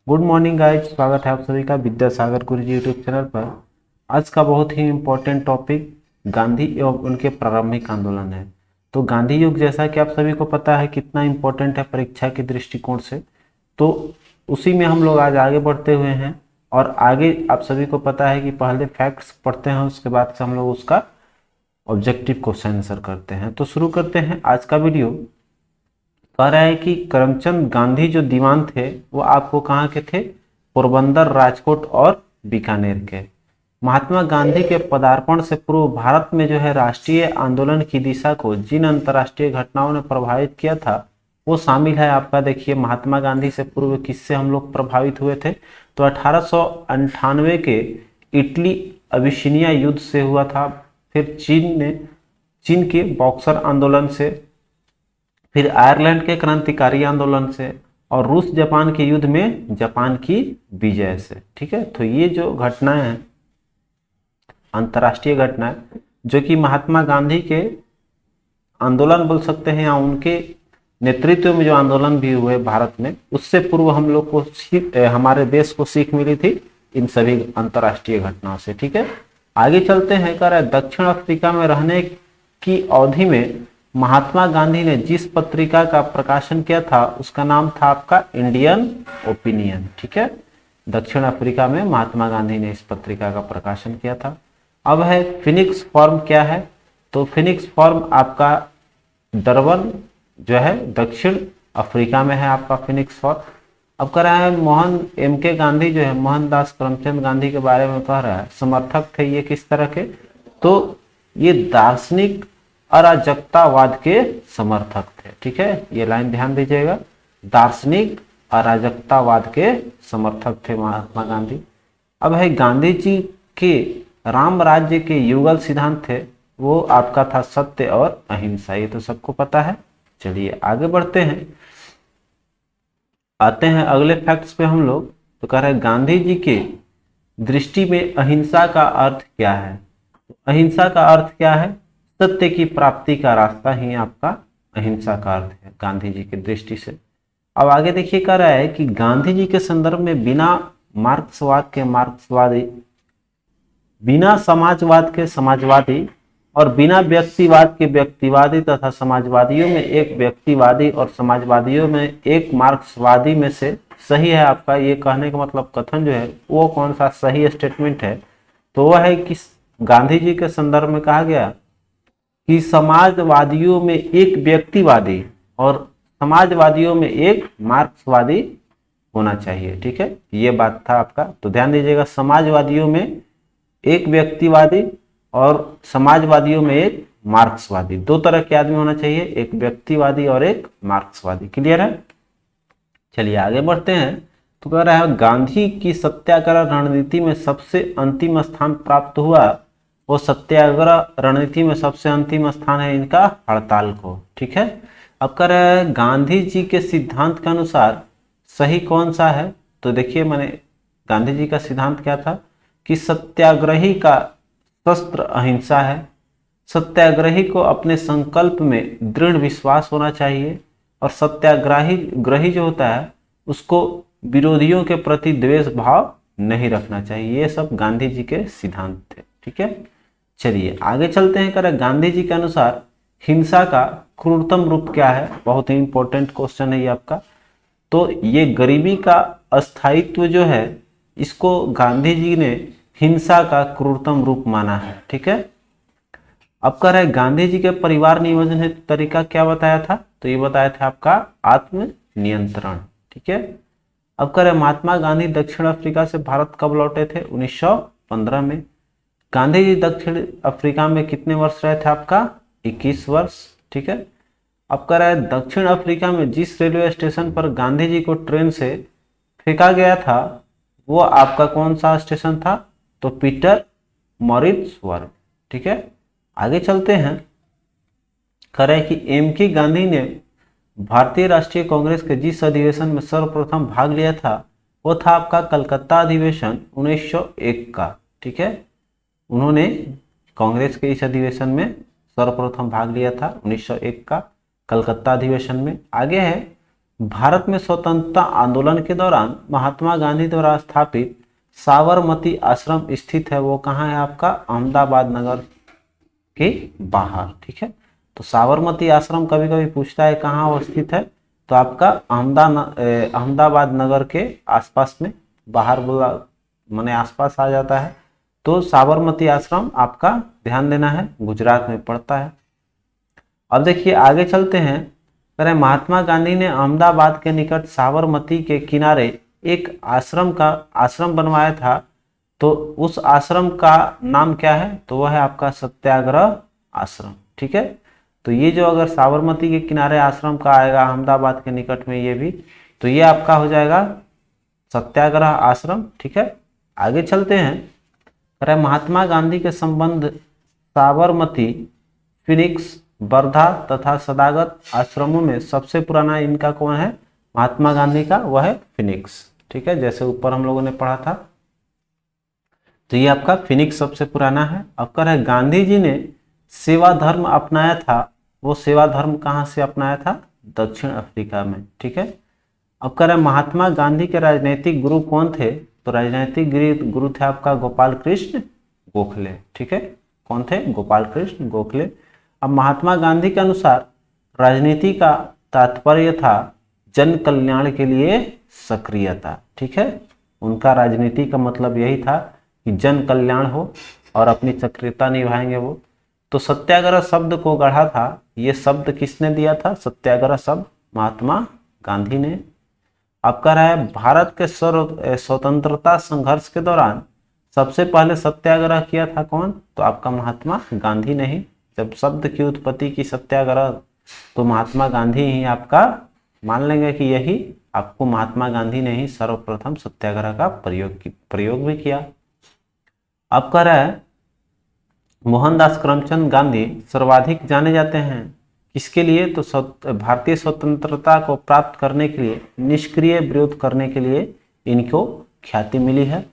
Good morning guys, स्वागत है आप सभी का विद्यासागर गुरु जी यूट्यूब चैनल पर। आज का बहुत ही इम्पोर्टेंट टॉपिक गांधी एवं उनके प्रारंभिक आंदोलन है। तो गांधी युग जैसा कि आप सभी को पता है कितना इम्पोर्टेंट है परीक्षा के दृष्टिकोण से, तो उसी में हम लोग आज आगे बढ़ते हुए हैं। और आगे आप सभी को पता है कि पहले फैक्ट्स पढ़ते हैं, उसके बाद से हम लोग उसका ऑब्जेक्टिव क्वेश्चन आंसर करते हैं। तो शुरू करते हैं आज का वीडियो। कह रहा है कि करमचंद गांधी जो दीवान थे वो आपको कहाँ के थे? पोरबंदर, राजकोट और बीकानेर के। महात्मा गांधी के पदार्पण से पूर्व भारत में जो है राष्ट्रीय आंदोलन की दिशा को जिन अंतर्राष्ट्रीय घटनाओं ने प्रभावित किया था वो शामिल है आपका। देखिए, महात्मा गांधी से पूर्व किससे हम लोग प्रभावित हुए थे? तो 1898 के इटली अबिसिनिया युद्ध से हुआ था। फिर चीन के बॉक्सर आंदोलन से, फिर आयरलैंड के क्रांतिकारी आंदोलन से, और रूस जापान के युद्ध में जापान की विजय से। ठीक है, तो ये जो घटनाएं हैं अंतर्राष्ट्रीय घटनाएं जो कि महात्मा गांधी के आंदोलन बोल सकते हैं या उनके नेतृत्व में जो आंदोलन भी हुए भारत में, उससे पूर्व हम लोग को हमारे देश को सीख मिली थी इन सभी अंतर्राष्ट्रीय घटनाओं से। ठीक है, आगे चलते हैं। कह रहा है दक्षिण अफ्रीका में रहने की अवधि में महात्मा गांधी ने जिस पत्रिका का प्रकाशन किया था उसका नाम था आपका इंडियन ओपिनियन। ठीक है, दक्षिण अफ्रीका में महात्मा गांधी ने इस पत्रिका का प्रकाशन किया था। अब है फिनिक्स फॉर्म क्या है? तो फिनिक्स फॉर्म आपका डरबन जो है दक्षिण अफ्रीका में है आपका फिनिक्स फॉर्म। अब कह रहा है मोहन M.K. गांधी जो है मोहनदास करमचंद गांधी के बारे में कह रहा है समर्थक थे ये किस तरह के? तो ये दार्शनिक अराजकतावाद के समर्थक थे। ठीक है, ये लाइन ध्यान दीजिएगा, दार्शनिक अराजकतावाद के समर्थक थे महात्मा गांधी। अब है गांधी जी के राम राज्य के युगल सिद्धांत थे वो आपका था सत्य और अहिंसा, ये तो सबको पता है। चलिए आगे बढ़ते हैं, आते हैं अगले फैक्ट्स पे हम लोग। तो कह रहे हैं गांधी जी के दृष्टि में अहिंसा का अर्थ क्या है? अहिंसा का अर्थ क्या है? सत्य की प्राप्ति का रास्ता ही आपका अहिंसा का अर्थ है गांधी जी की दृष्टि से। अब आगे देखिए, कह रहा है कि गांधी जी के संदर्भ में बिना मार्क्सवाद के मार्क्सवादी, बिना समाजवाद के समाजवादी और बिना व्यक्तिवाद के व्यक्तिवादी तथा समाजवादियों में एक व्यक्तिवादी और समाजवादियों में एक मार्क्सवादी में से सही है आपका। ये कहने का मतलब कथन जो है वो कौन सा सही स्टेटमेंट है? तो वह है कि गांधी जी के संदर्भ में कहा गया कि समाजवादियों में एक व्यक्तिवादी और समाजवादियों में एक मार्क्सवादी होना चाहिए। ठीक है, ये बात था आपका, तो ध्यान दीजिएगा, समाजवादियों में एक व्यक्तिवादी और समाजवादियों में एक मार्क्सवादी, दो तरह के आदमी होना चाहिए, एक व्यक्तिवादी और एक मार्क्सवादी। क्लियर है? चलिए आगे बढ़ते हैं। तो कह रहा है गांधी की सत्याग्रह रणनीति में सबसे अंतिम स्थान प्राप्त हुआ, वो सत्याग्रह रणनीति में सबसे अंतिम स्थान है इनका हड़ताल को। ठीक है, अब कह रहा है गांधी जी के सिद्धांत के अनुसार सही कौन सा है? तो देखिए, मैंने गांधी जी का सिद्धांत क्या था कि सत्याग्रही का शस्त्र अहिंसा है, सत्याग्रही को अपने संकल्प में दृढ़ विश्वास होना चाहिए, और सत्याग्रही जो होता है उसको विरोधियों के प्रति द्वेष भाव नहीं रखना चाहिए। ये सब गांधी जी के सिद्धांत थे। ठीक है, चलिए आगे चलते हैं। करें गांधी जी के अनुसार हिंसा का क्रूरतम रूप क्या है? बहुत ही इंपॉर्टेंट क्वेश्चन है ये आपका। तो ये गरीबी का अस्थायित्व जो है इसको गांधी जी ने हिंसा का क्रूरतम रूप माना है। ठीक है, अब कह रहे गांधी जी के परिवार नियोजन हेतु तरीका क्या बताया था? तो ये बताया था आपका आत्म नियंत्रण। ठीक है, अब कह रहे महात्मा गांधी दक्षिण अफ्रीका से भारत कब लौटे थे? 1915 में। गांधी जी दक्षिण अफ्रीका में कितने वर्ष रहे थे? आपका 21 वर्ष। ठीक है, अब कह रहा है दक्षिण अफ्रीका में जिस रेलवे स्टेशन पर गांधी जी को ट्रेन से फेंका गया था वो आपका कौन सा स्टेशन था? तो पीटर मॉरिट्सबर्ग। ठीक है, आगे चलते हैं। कह रहे हैं कि M.K. गांधी ने भारतीय राष्ट्रीय कांग्रेस के जिस अधिवेशन में सर्वप्रथम भाग लिया था वो था आपका कलकत्ता अधिवेशन 1901 का। ठीक है, उन्होंने कांग्रेस के इस अधिवेशन में सर्वप्रथम भाग लिया था 1901 का कलकत्ता अधिवेशन में। आगे है भारत में स्वतंत्रता आंदोलन के दौरान महात्मा गांधी द्वारा स्थापित साबरमती आश्रम स्थित है, वो कहाँ है आपका? अहमदाबाद नगर के बाहर। ठीक है, तो साबरमती आश्रम कभी कभी पूछता है कहाँ वो स्थित है, तो आपका अहमदाबाद नगर के आसपास में, बाहर बोला माने आसपास आ जाता है। तो साबरमती आश्रम आपका ध्यान देना है, गुजरात में पड़ता है। अब देखिए आगे चलते हैं। कह महात्मा गांधी ने अहमदाबाद के निकट साबरमती के किनारे एक आश्रम बनवाया था, तो उस आश्रम का नाम क्या है? तो वह है आपका सत्याग्रह आश्रम। ठीक है, तो ये जो अगर साबरमती के किनारे आश्रम का आएगा अहमदाबाद के निकट में ये भी, तो ये आपका हो जाएगा सत्याग्रह आश्रम। ठीक है, आगे चलते हैं। कह रहे महात्मा गांधी के संबंध साबरमती, फिनिक्स, वर्धा तथा सदागत आश्रमों में सबसे पुराना इनका कौन है? महात्मा गांधी का, वह है फिनिक्स। ठीक है, जैसे ऊपर हम लोगों ने पढ़ा था, तो ये आपका फिनिक्स सबसे पुराना है। अब कह रहे गांधी जी ने सेवा धर्म अपनाया था, वो सेवा धर्म कहाँ से अपनाया था? दक्षिण अफ्रीका में। ठीक है, अब कह रहे महात्मा गांधी के राजनीतिक गुरु कौन थे? तो राजनीतिक गुरु थे आपका गोपाल कृष्ण गोखले। ठीक है, कौन थे? गोपाल कृष्ण गोखले। अब महात्मा गांधी के अनुसार राजनीति का तात्पर्य था जन कल्याण के लिए सक्रियता। ठीक है, उनका राजनीति का मतलब यही था कि जन कल्याण हो और अपनी सक्रियता निभाएंगे वो। तो सत्याग्रह शब्द को गढ़ा था, ये शब्द किसने दिया था? सत्याग्रह शब्द महात्मा गांधी ने। अब कह रहा है भारत के स्वतंत्रता संघर्ष के दौरान सबसे पहले सत्याग्रह किया था कौन? तो आपका महात्मा गांधी ने ही। जब शब्द की उत्पत्ति की सत्याग्रह, तो महात्मा गांधी ही आपका मान लेंगे कि यही आपको महात्मा गांधी ने ही सर्वप्रथम सत्याग्रह का प्रयोग भी किया। अब कह रहा है मोहनदास करमचंद गांधी सर्वाधिक जाने जाते हैं किसके लिए? तो भारतीय स्वतंत्रता को प्राप्त करने के लिए, निष्क्रिय विरोध करने के लिए इनको ख्याति मिली है।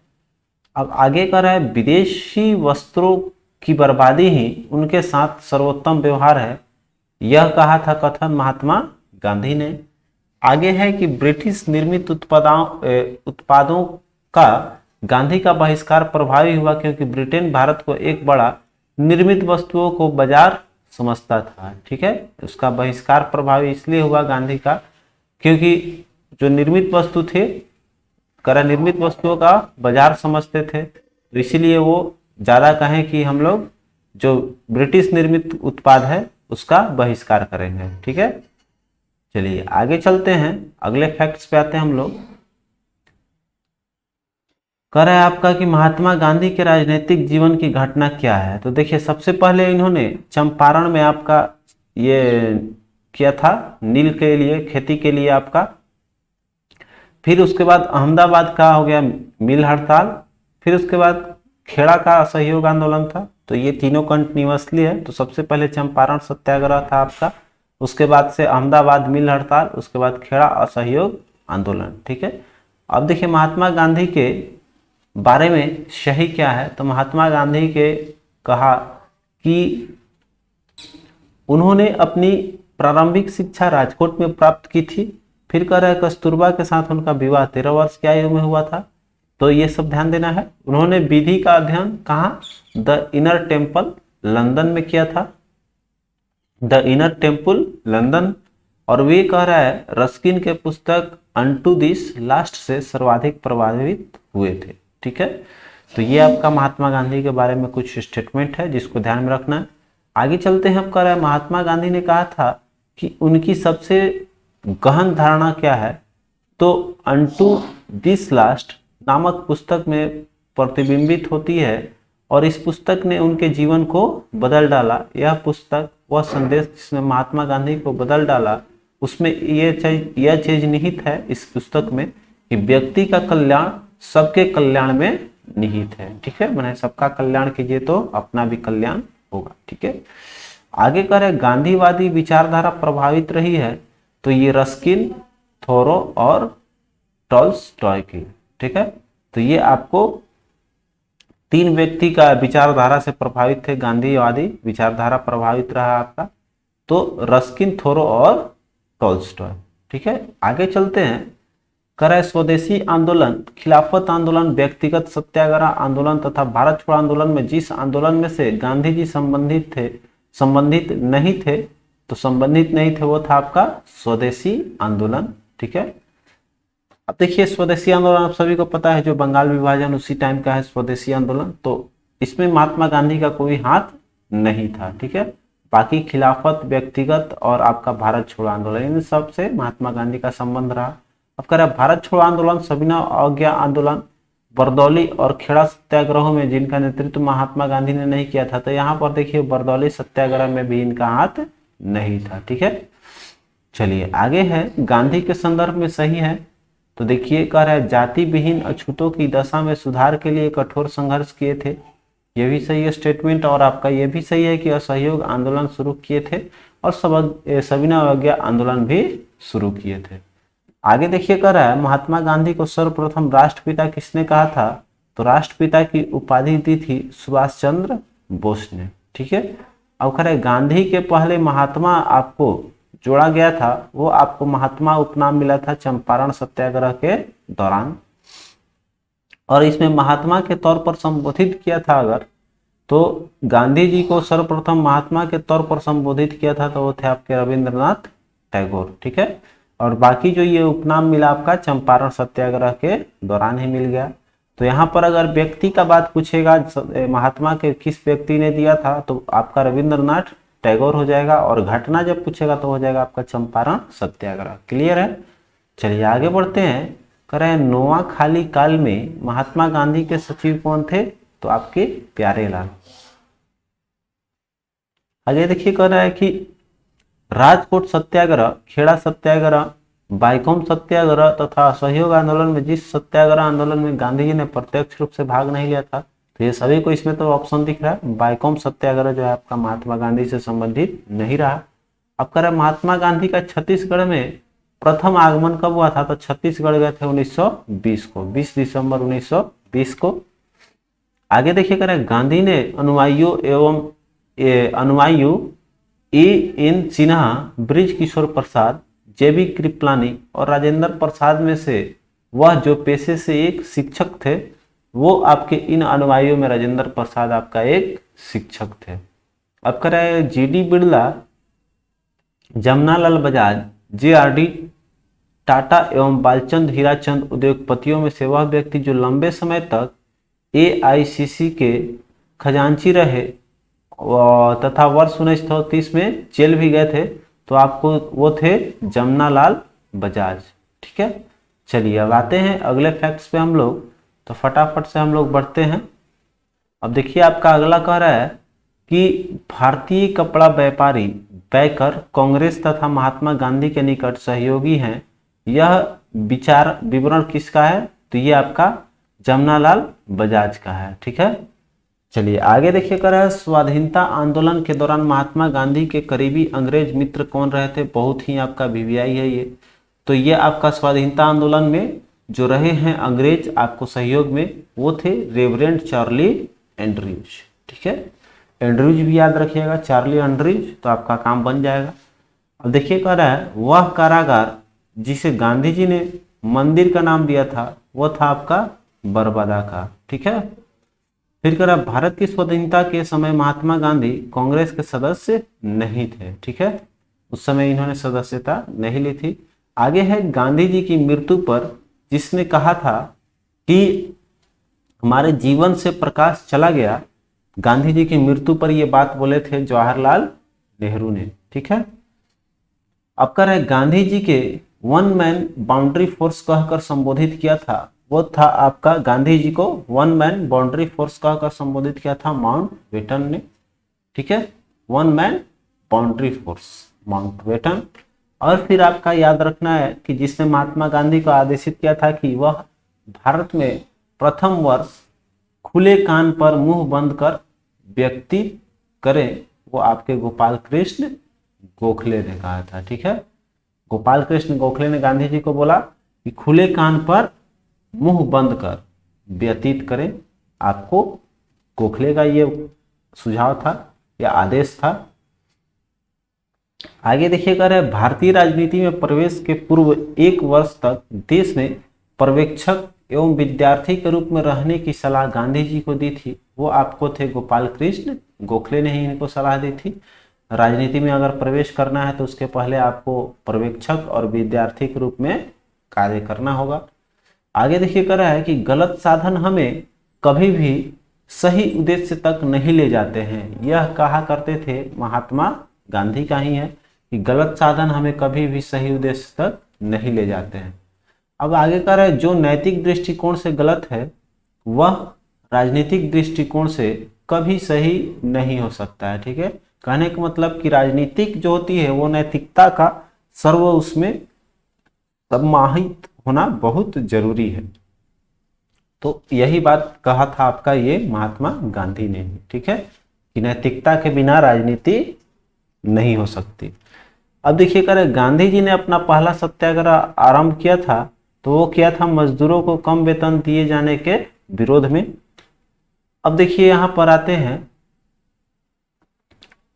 अब आगे कह रहा है विदेशी वस्त्रों की बर्बादी ही उनके साथ सर्वोत्तम व्यवहार है, यह कहा था कथन महात्मा गांधी ने। आगे है कि ब्रिटिश निर्मित उत्पादों का गांधी का बहिष्कार प्रभावी हुआ, क्योंकि ब्रिटेन भारत को एक बड़ा निर्मित वस्तुओं को बाजार समझता था। ठीक है, उसका बहिष्कार प्रभावी इसलिए हुआ गांधी का, क्योंकि जो निर्मित वस्तु थे, निर्मित वस्तुओं का बाजार समझते थे, तो इसीलिए वो ज्यादा कहें कि हम लोग जो ब्रिटिश निर्मित उत्पाद है उसका बहिष्कार करेंगे। ठीक है, चलिए आगे चलते हैं, अगले फैक्ट्स पे आते हैं हम लोग। कह रहा है आपका कि महात्मा गांधी के राजनीतिक जीवन की घटना क्या है? तो देखिए सबसे पहले इन्होंने चंपारण में आपका ये किया था, नील के लिए, खेती के लिए आपका। फिर उसके बाद अहमदाबाद का हो गया मिल हड़ताल, फिर उसके बाद खेड़ा का असहयोग आंदोलन था। तो ये तीनों कंटिन्यूअसली है। तो सबसे पहले चंपारण सत्याग्रह था आपका, उसके बाद से अहमदाबाद मिल हड़ताल, उसके बाद खेड़ा असहयोग आंदोलन। ठीक है, अब देखिए महात्मा गांधी के बारे में सही क्या है? तो महात्मा गांधी के कहा कि उन्होंने अपनी प्रारंभिक शिक्षा राजकोट में प्राप्त की थी। फिर कह रहे कस्तूरबा के साथ उनका विवाह 13 वर्ष की आयु में हुआ था। तो ये सब ध्यान देना है। उन्होंने विधि का अध्ययन कहाँ? द इनर टेम्पल लंदन में किया था, द इनर टेम्पल लंदन। और वे कह रहा है रस्किन के पुस्तक अनटू दिस लास्ट से सर्वाधिक प्रभावित हुए थे। ठीक है, तो ये आपका महात्मा गांधी के बारे में कुछ स्टेटमेंट है जिसको ध्यान में रखना है। आगे चलते हैं। हम कह रहे हैं महात्मा गांधी ने कहा था कि उनकी सबसे गहन धारणा क्या है? तो अनटू दिस लास्ट नामक पुस्तक में प्रतिबिंबित होती है, और इस पुस्तक ने उनके जीवन को बदल डाला। यह पुस्तक, वह संदेश जिसने महात्मा गांधी को बदल डाला, उसमें यह चीज निहित है इस पुस्तक में कि व्यक्ति का कल्याण सबके कल्याण में निहित है। ठीक है, मैंने सबका कल्याण कीजिए तो अपना भी कल्याण होगा। ठीक है, आगे कह रहे गांधीवादी विचारधारा प्रभावित रही है, तो ये रस्किन, थोरो और टॉल्स्टॉय की। ठीक है, तो ये आपको 3 व्यक्ति का विचारधारा से प्रभावित थे, गांधीवादी विचारधारा प्रभावित रहा आपका। तो रस्किन, थोरो और टॉल्स्टॉय। ठीक है, आगे चलते हैं। करे स्वदेशी आंदोलन, खिलाफत आंदोलन, व्यक्तिगत सत्याग्रह आंदोलन तथा भारत छोड़ो आंदोलन में जिस आंदोलन में से गांधी जी संबंधित नहीं थे, तो संबंधित नहीं थे वो था आपका स्वदेशी आंदोलन। ठीक है, अब देखिए स्वदेशी आंदोलन आप सभी को पता है, जो बंगाल विभाजन उसी टाइम का है स्वदेशी आंदोलन, तो इसमें महात्मा गांधी का कोई हाथ नहीं था। ठीक है, बाकी खिलाफत, व्यक्तिगत और आपका भारत छोड़ो आंदोलन, इन सब से महात्मा गांधी का संबंध रहा। अब कह रहा है भारत छोड़ो आंदोलन, सविनय अवज्ञा आंदोलन, बरदौली और खेड़ा सत्याग्रहों में जिनका नेतृत्व महात्मा गांधी ने नहीं किया था, तो यहाँ पर देखिए बरदौली सत्याग्रह में भी इनका हाथ नहीं था। ठीक है, चलिए आगे है, गांधी के संदर्भ में सही है, तो देखिए कह रहा है जाति विहीन अछूतों की दशा में सुधार के लिए कठोर संघर्ष किए थे, ये भी सही है स्टेटमेंट। और आपका ये भी सही है कि असहयोग आंदोलन शुरू किए थे और सविनय अवज्ञा आंदोलन भी शुरू किए थे। आगे देखिए कह रहा है महात्मा गांधी को सर्वप्रथम राष्ट्रपिता किसने कहा था, तो राष्ट्रपिता की उपाधि दी थी सुभाष चंद्र बोस ने। ठीक है, अब कह रहा है गांधी के पहले महात्मा आपको जोड़ा गया था, वो आपको महात्मा उपनाम मिला था चंपारण सत्याग्रह के दौरान, और इसमें महात्मा के तौर पर संबोधित किया था अगर, तो गांधी जी को सर्वप्रथम महात्मा के तौर पर संबोधित किया था तो वो थे आपके रविंद्रनाथ टैगोर। ठीक है, और बाकी जो ये उपनाम मिला आपका चंपारण सत्याग्रह के दौरान ही मिल गया। तो यहाँ पर अगर व्यक्ति का बात पूछेगा महात्मा के किस व्यक्ति ने दिया था, तो आपका रविंद्रनाथ टैगोर हो जाएगा, और घटना जब पूछेगा तो हो जाएगा आपका चंपारण सत्याग्रह। क्लियर है, चलिए आगे बढ़ते हैं। कह रहे हैं नोआखाली काल में महात्मा गांधी के सचिव कौन थे, तो आपके प्यारेलाल। आगे देखिए कह रहा है कि राजकोट सत्याग्रह, खेड़ा सत्याग्रह, बाइकॉम सत्याग्रह तथा असहयोग आंदोलन में जिस सत्याग्रह आंदोलन में गांधी जी ने प्रत्यक्ष रूप से भाग नहीं लिया था, तो ये सभी को इसमें तो ऑप्शन दिख रहा है, बाइकॉम सत्याग्रह जो है आपका महात्मा गांधी से संबंधित नहीं रहा। अब कह रहे महात्मा गांधी का छत्तीसगढ़ में प्रथम आगमन कब हुआ था, तो छत्तीसगढ़ गए थे 1920 को, 20 दिसंबर 1920 को। आगे देखिए कह रहे गांधी ने अनुयायियों ए.एन. सिन्हा, ब्रिज किशोर प्रसाद, जेबी कृपलानी और राजेंद्र प्रसाद में से वह जो पेशे से एक शिक्षक थे, वो आपके इन अनुयायियों में राजेंद्र प्रसाद आपका एक शिक्षक थे। अब कह रहे हैं जी.डी. बिड़ला, जमनालाल बजाज, जे.आर.डी. टाटा एवं बालचंद हीराचंद उद्योगपतियों में से वह व्यक्ति जो लंबे समय तक एआईसीसी के खजांची रहे तथा वर्ष 1930 में जेल भी गए थे, तो आपको वो थे जमनालाल बजाज। ठीक है, चलिए अब आते हैं अगले फैक्ट्स पे हम लोग, तो फटाफट से हम लोग बढ़ते हैं। अब देखिए आपका अगला कह रहा है कि भारतीय कपड़ा व्यापारी बैकर कांग्रेस तथा महात्मा गांधी के निकट सहयोगी हैं, यह विचार विवरण किसका है, तो ये आपका जमनालाल बजाज का है। ठीक है, चलिए आगे देखिए कर रहा है स्वाधीनता आंदोलन के दौरान महात्मा गांधी के करीबी अंग्रेज मित्र कौन रहे थे, बहुत ही आपका वीवीआई है ये, तो ये आपका स्वाधीनता आंदोलन में जो रहे हैं अंग्रेज आपको सहयोग में, वो थे रेवरेंड चार्ली एंड्रयूज। ठीक है, एंड्रयूज भी याद रखिएगा, चार्ली एंड्रयूज, तो आपका काम बन जाएगा। अब देखिए कह रहा है वह कारागार जिसे गांधी जी ने मंदिर का नाम दिया था, वो था आपका बरबदा का। ठीक है, फिर कह रहा भारत की स्वतंत्रता के समय महात्मा गांधी कांग्रेस के सदस्य नहीं थे। ठीक है, उस समय इन्होंने सदस्यता नहीं ली थी। आगे है गांधी जी की मृत्यु पर जिसने कहा था कि हमारे जीवन से प्रकाश चला गया, गांधी जी की मृत्यु पर यह बात बोले थे जवाहरलाल नेहरू ने। ठीक है, अब कह रहे गांधी जी के वन मैन बाउंड्री फोर्स कहकर संबोधित किया था, वो था आपका गांधी जी को वन मैन बाउंड्री फोर्स कहकर संबोधित किया था माउंटबेटन ने। ठीक है, one man boundary force Mountbatten. और फिर आपका याद रखना है कि जिसने महात्मा गांधी को आदेशित किया था कि वह भारत में प्रथम वर्ष खुले कान पर मुंह बंद कर व्यक्ति करें, वो आपके गोपाल कृष्ण गोखले ने कहा था। ठीक है, गोपाल कृष्ण गोखले ने गांधी जी को बोला कि खुले कान पर मुंह बंद कर व्यतीत करें, आपको गोखले का ये सुझाव था या आदेश था। आगे देखिए कह रहे हैं भारतीय राजनीति में प्रवेश के पूर्व 1 वर्ष तक देश में पर्यवेक्षक एवं विद्यार्थी के रूप में रहने की सलाह गांधी जी को दी थी। वो आपको थे गोपाल कृष्ण गोखले ने ही इनको सलाह दी थी। राजनीति में अगर प्रवेश करना है तो उसके पहले आपको पर्यवेक्षक और विद्यार्थी के रूप में कार्य करना होगा। आगे देखिए कह रहा है कि गलत साधन हमें कभी भी सही उद्देश्य तक नहीं ले जाते हैं। यह कहा करते थे महात्मा गांधी का ही है कि गलत साधन हमें कभी भी सही उद्देश्य तक नहीं ले जाते हैं। अब आगे कह रहे हैं जो नैतिक दृष्टिकोण से गलत है वह राजनीतिक दृष्टिकोण से कभी सही नहीं हो सकता है। ठीक है, कहने का मतलब कि राजनीतिक जो होती है वो नैतिकता का सर्व उसमें समाहित होना बहुत जरूरी है। तो यही बात कहा था आपका ये महात्मा गांधी ने। ठीक है, कि नैतिकता के बिना राजनीति नहीं हो सकती। अब देखिए करें गांधी जी ने अपना पहला सत्याग्रह आरंभ किया था तो वो किया था मजदूरों को कम वेतन दिए जाने के विरोध में। अब देखिए यहां पर आते हैं,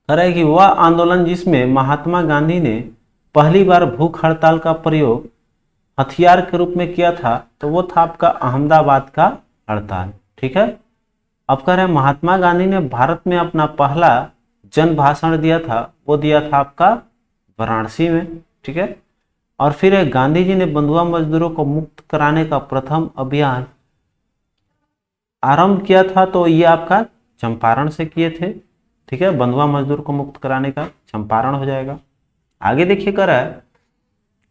कह रहे कि वह आंदोलन जिसमें महात्मा गांधी ने पहली बार भूख हड़ताल का प्रयोग हथियार के रूप में किया था तो वो था आपका अहमदाबाद का हड़ताल। ठीक है, अब कह रहे हैं महात्मा गांधी ने भारत में अपना पहला जन भाषण दिया था, वो दिया था आपका वाराणसी में। ठीक है, और फिर गांधी जी ने बंधुआ मजदूरों को मुक्त कराने का प्रथम अभियान आरंभ किया था तो ये आपका चंपारण से किए थे। ठीक है, बंधुआ मजदूर को मुक्त कराने का चंपारण हो जाएगा। आगे देखिए कर रहा है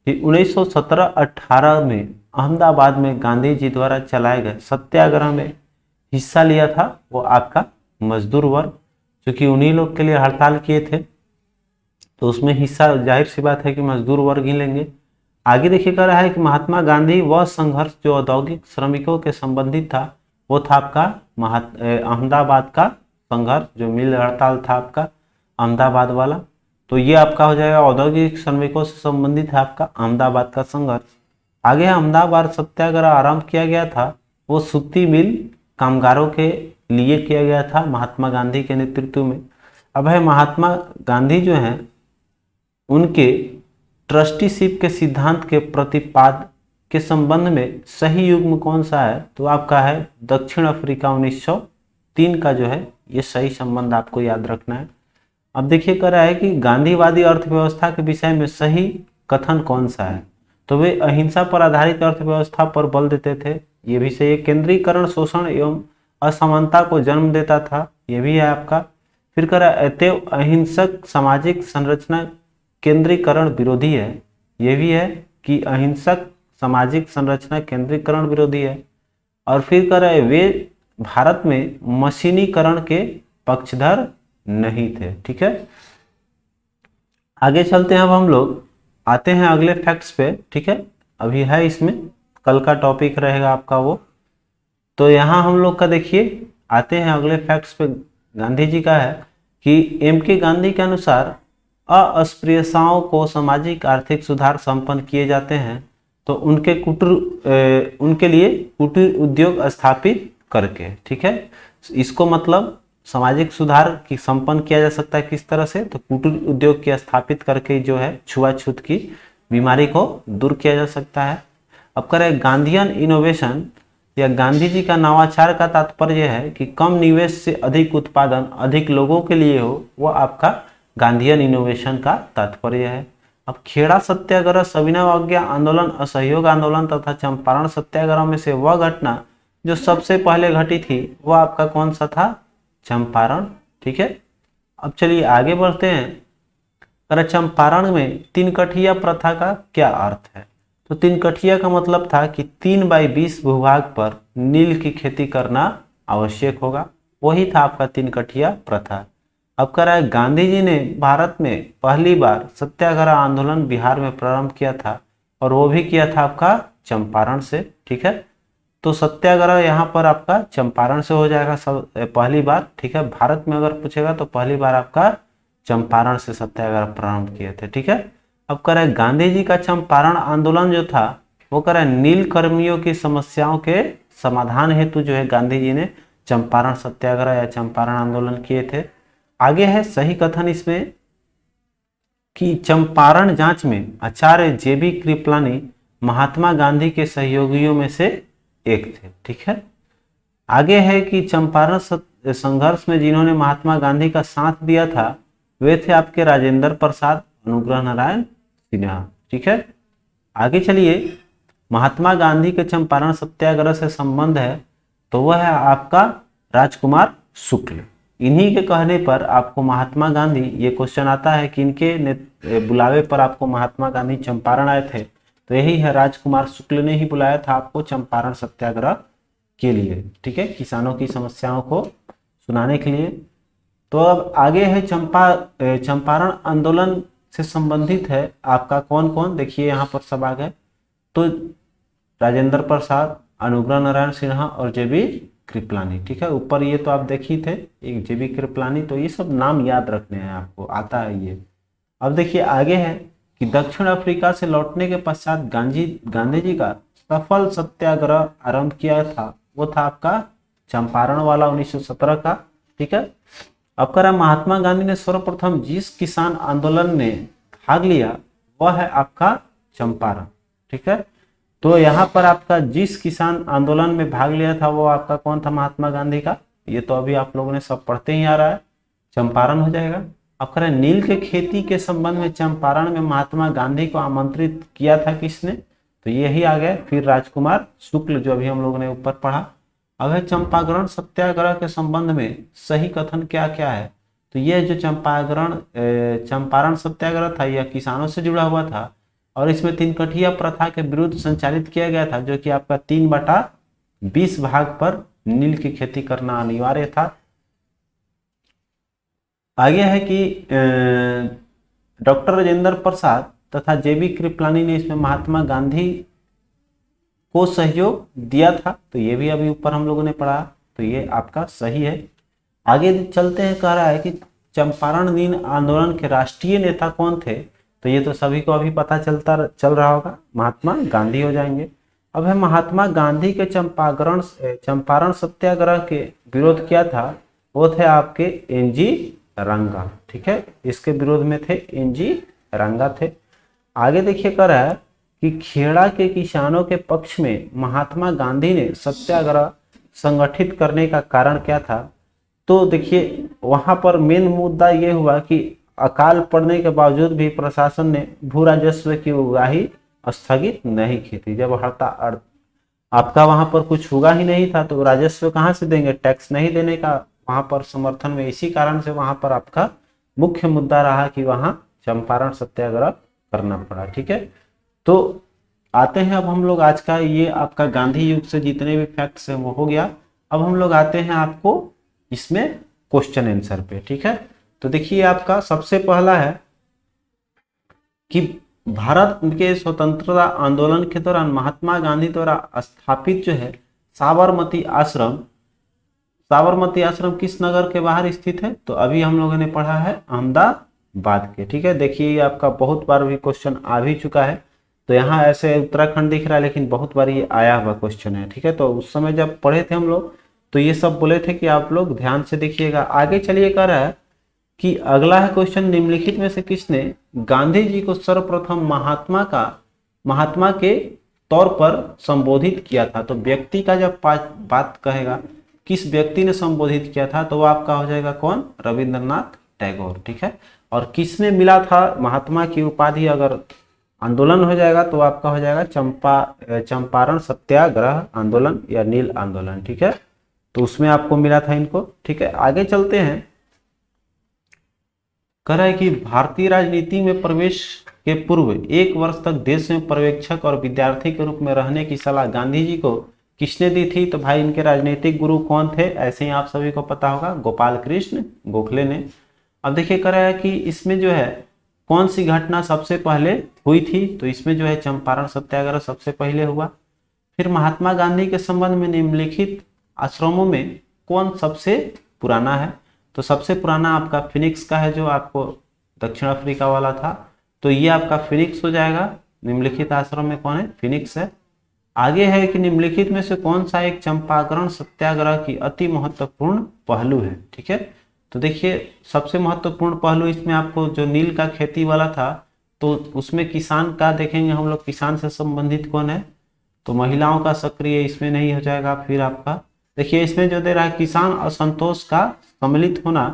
कि 1917-18 में अहमदाबाद में गांधी जी द्वारा चलाए गए सत्याग्रह में हिस्सा लिया था वो आपका मजदूर वर्ग, क्योंकि उन्हीं लोग के लिए हड़ताल किए थे तो उसमें हिस्सा जाहिर सी बात है कि मजदूर वर्ग ही लेंगे। आगे देखिए कह रहा है कि महात्मा गांधी वह संघर्ष जो औद्योगिक श्रमिकों के संबंधित था वो था आपका अहमदाबाद का संघर्ष, जो मिल हड़ताल था आपका अहमदाबाद वाला, तो ये आपका हो जाएगा औद्योगिक श्रमिकों से संबंधित है आपका अहमदाबाद का संघर्ष। आगे अहमदाबाद सत्याग्रह आरंभ किया गया था वो सूती मिल कामगारों के लिए किया गया था महात्मा गांधी के नेतृत्व में। अब है महात्मा गांधी जो हैं उनके ट्रस्टीशिप के सिद्धांत के प्रतिपाद के संबंध में सही युग्म कौन सा है तो आपका है दक्षिण अफ्रीका 1903 का जो है ये सही संबंध आपको याद रखना है। अब देखिए कह रहा है कि गांधीवादी अर्थव्यवस्था के विषय में सही कथन कौन सा है तो वे अहिंसा पर आधारित अर्थव्यवस्था पर बल देते थे, ये भी सही है। केंद्रीकरण शोषण एवं असमानता को जन्म देता था, ये भी है आपका। फिर कह रहा है अतएव अहिंसक सामाजिक संरचना केंद्रीकरण विरोधी है, ये भी है कि अहिंसक सामाजिक संरचना केंद्रीकरण विरोधी है। और फिर कह रहा है वे भारत में मशीनीकरण के पक्षधर नहीं थे। ठीक है, आगे चलते हैं। अब हम लोग आते हैं अगले फैक्ट्स पे। ठीक है, अभी है इसमें कल का टॉपिक रहेगा आपका वो, तो यहाँ हम लोग का देखिए आते हैं अगले फैक्ट्स पे। गांधी जी का है कि एम.के. गांधी के अनुसार अस्पृश्यताओं को सामाजिक आर्थिक सुधार संपन्न किए जाते हैं तो उनके लिए कुटीर उद्योग स्थापित करके। ठीक है, इसको मतलब सामाजिक सुधार की संपन्न किया जा सकता है किस तरह से तो कुटीर उद्योग की स्थापित करके जो है छुआछूत की बीमारी को दूर किया जा सकता है। अब करें गांधीयन इनोवेशन या गांधी जी का नवाचार का तात्पर्य है कि कम निवेश से अधिक उत्पादन अधिक लोगों के लिए हो, वो आपका गांधीयन इनोवेशन का तात्पर्य है। अब खेड़ा सत्याग्रह, सविनय अवज्ञा आंदोलन, असहयोग आंदोलन तथा चंपारण सत्याग्रह में से वह घटना जो सबसे पहले घटी थी वह आपका कौन सा था, चंपारण। ठीक है, अब चलिए आगे बढ़ते हैं। अरे चंपारण में 3 कठिया प्रथा का क्या अर्थ है तो 3 कठिया का मतलब था कि 3/20 भूभाग पर नील की खेती करना आवश्यक होगा, वही था आपका 3 कठिया प्रथा। अब कह रहा है गांधी जी ने भारत में पहली बार सत्याग्रह आंदोलन बिहार में प्रारंभ किया था और वो भी किया था आपका चंपारण से। ठीक है, तो सत्याग्रह यहाँ पर आपका चंपारण से हो जाएगा सब पहली बार। ठीक है, भारत में अगर पूछेगा तो पहली बार आपका चंपारण से सत्याग्रह प्रारंभ किए थे। ठीक है, अब कह रहे गांधी जी का चंपारण आंदोलन जो था वो कह रहे नील कर्मियों की समस्याओं के समाधान हेतु जो है गांधी जी ने चंपारण सत्याग्रह या चंपारण आंदोलन किए थे। आगे है सही कथन इसमें कि चंपारण जांच में आचार्य जेबी कृपलानी महात्मा गांधी के सहयोगियों में से एक थे। ठीक है, आगे है कि चंपारण संघर्ष में जिन्होंने महात्मा गांधी का साथ दिया था वे थे आपके राजेंद्र प्रसाद, अनुग्रह नारायण सिन्हा। ठीक है, आगे चलिए, महात्मा गांधी के चंपारण सत्याग्रह से संबंध है तो वह है आपका राजकुमार शुक्ल। इन्हीं के कहने पर आपको महात्मा गांधी, ये क्वेश्चन आता है कि इनके बुलावे पर आपको महात्मा गांधी चंपारण आए थे, तो यही है राजकुमार शुक्ल ने ही बुलाया था आपको चंपारण सत्याग्रह के लिए। ठीक है, किसानों की समस्याओं को सुनाने के लिए। तो अब आगे है चंपारण आंदोलन से संबंधित है आपका कौन कौन, देखिए यहाँ पर सब आ गए। तो राजेंद्र प्रसाद, अनुग्रह नारायण सिन्हा और जेबी कृपलानी। ठीक है, ऊपर ये तो आप देख ही थे, एक जेबी कृपलानी, तो ये सब नाम याद रखने हैं, आपको आता है ये। अब देखिए आगे है कि दक्षिण अफ्रीका से लौटने के पश्चात गांधी जी का सफल सत्याग्रह आरंभ किया था, वो था आपका चंपारण वाला 1917 का। ठीक है, अब कह रहा महात्मा गांधी ने सर्वप्रथम जिस किसान आंदोलन में भाग लिया वह है आपका चंपारण। ठीक है, तो यहाँ पर आपका जिस किसान आंदोलन में भाग लिया था वो आपका कौन था, महात्मा गांधी का। ये तो अभी आप लोगों ने सब पढ़ते ही आ रहा है, चंपारण हो जाएगा। अब कह रहे नील के खेती के संबंध में चंपारण में महात्मा गांधी को आमंत्रित किया था किसने, तो यही आ गए फिर राजकुमार शुक्ल, जो अभी हम लोगों ने ऊपर पढ़ा। अब है चंपारण सत्याग्रह के संबंध में सही कथन क्या क्या है, तो यह जो चंपारण सत्याग्रह था यह किसानों से जुड़ा हुआ था और इसमें 3 कठिया प्रथा के विरुद्ध संचालित किया गया था, जो कि आपका 3/20 भाग पर नील की खेती करना अनिवार्य था। आगे है कि डॉक्टर राजेंद्र प्रसाद तथा जेबी कृपलानी ने इसमें महात्मा गांधी को सहयोग दिया था, तो ये भी अभी ऊपर हम लोगों ने पढ़ा, तो ये आपका सही है। आगे चलते हैं, कह रहा है कि चंपारण नील आंदोलन के राष्ट्रीय नेता कौन थे, तो ये तो सभी को अभी पता चल रहा होगा, महात्मा गांधी हो जाएंगे। अब है महात्मा गांधी के चंपारण सत्याग्रह के विरोध किया था, वो थे आपके एनजी रंगा। ठीक है, इसके विरोध में थे एनजी रंगा थे। आगे देखिए कह रहा है कि खेड़ा के किसानों के पक्ष में महात्मा गांधी ने सत्याग्रह संगठित करने का कारण क्या था, तो देखिए वहां पर मेन मुद्दा ये हुआ कि अकाल पड़ने के बावजूद भी प्रशासन ने भू राजस्व की उगाही स्थगित नहीं की थी। जब हड़ताल आपका वहां पर कुछ हुआ ही नहीं था तो राजस्व कहाँ से देंगे, टैक्स नहीं देने का वहां पर समर्थन में, इसी कारण से वहां पर आपका मुख्य मुद्दा रहा कि वहां चंपारण सत्याग्रह करना पड़ा। ठीक है, तो आते हैं अब हम लोग आज का, ये आपका गांधी युग से जितने भी फैक्ट्स हैं वो हो गया। अब हम लोग आते हैं आपको इसमें क्वेश्चन आंसर पे। ठीक है, तो देखिए आपका सबसे पहला है कि भारत के स्वतंत्रता आंदोलन के दौरान महात्मा गांधी द्वारा स्थापित जो है साबरमती आश्रम किस नगर के बाहर स्थित है, तो अभी हम लोगों ने पढ़ा है अहमदाबाद के। ठीक है, देखिए ये आपका बहुत बार भी क्वेश्चन आ भी चुका है, तो यहाँ ऐसे उत्तराखंड दिख रहा है लेकिन बहुत बार ये आया हुआ क्वेश्चन है। ठीक है, तो उस समय जब पढ़े थे हम लोग तो ये सब बोले थे कि आप लोग ध्यान से देखिएगा। आगे चलिए कह रहा है कि अगला है क्वेश्चन, निम्नलिखित में से किसने गांधी जी को सर्वप्रथम महात्मा के तौर पर संबोधित किया था, तो व्यक्ति का जब बात कहेगा किस व्यक्ति ने संबोधित किया था तो वो आपका हो जाएगा कौन, रविंद्रनाथ टैगोर। ठीक है, और किसने मिला था महात्मा की उपाधि, अगर आंदोलन हो जाएगा तो आपका हो जाएगा चंपारण सत्याग्रह आंदोलन या नील आंदोलन। ठीक है, तो उसमें आपको मिला था इनको। ठीक है, आगे चलते हैं, कह रहा है कि भारतीय राजनीति में प्रवेश के पूर्व 1 वर्ष तक देश में पर्यवेक्षक और विद्यार्थी के रूप में रहने की सलाह गांधी जी को किसने दी थी, तो भाई इनके राजनीतिक गुरु कौन थे, ऐसे ही आप सभी को पता होगा, गोपाल कृष्ण गोखले ने। अब देखिए कह रहा है कि इसमें जो है कौन सी घटना सबसे पहले हुई थी, तो इसमें जो है चंपारण सत्याग्रह सबसे पहले हुआ। फिर महात्मा गांधी के संबंध में निम्नलिखित आश्रमों में कौन सबसे पुराना है, तो सबसे पुराना आपका फिनिक्स का है, जो आपको दक्षिण अफ्रीका वाला था, तो ये आपका फिनिक्स हो जाएगा। निम्नलिखित आश्रम में कौन है, फिनिक्स है। आगे है कि निम्नलिखित में से कौन सा एक चंपारण सत्याग्रह की अति महत्वपूर्ण पहलू है। ठीक है, तो देखिए सबसे महत्वपूर्ण पहलू इसमें आपको जो नील का खेती वाला था, तो उसमें किसान का देखेंगे हम लोग, किसान से संबंधित कौन है, तो महिलाओं का सक्रिय इसमें नहीं हो जाएगा। फिर आपका देखिए इसमें जो दे रहा है, किसान असंतोष का सम्मिलित होना,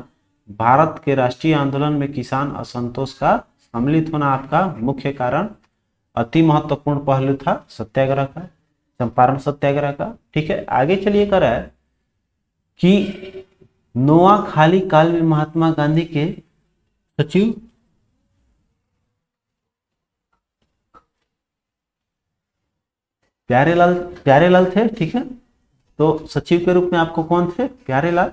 भारत के राष्ट्रीय आंदोलन में किसान असंतोष का सम्मिलित होना आपका मुख्य कारण, अति महत्वपूर्ण पहलू था सत्याग्रह का, चंपारण सत्याग्रह का। ठीक है, आगे चलिए कर रहा है कि नोआखाली काल में महात्मा गांधी के सचिव प्यारेलाल थे। ठीक है, तो सचिव के रूप में आपको कौन थे, प्यारेलाल।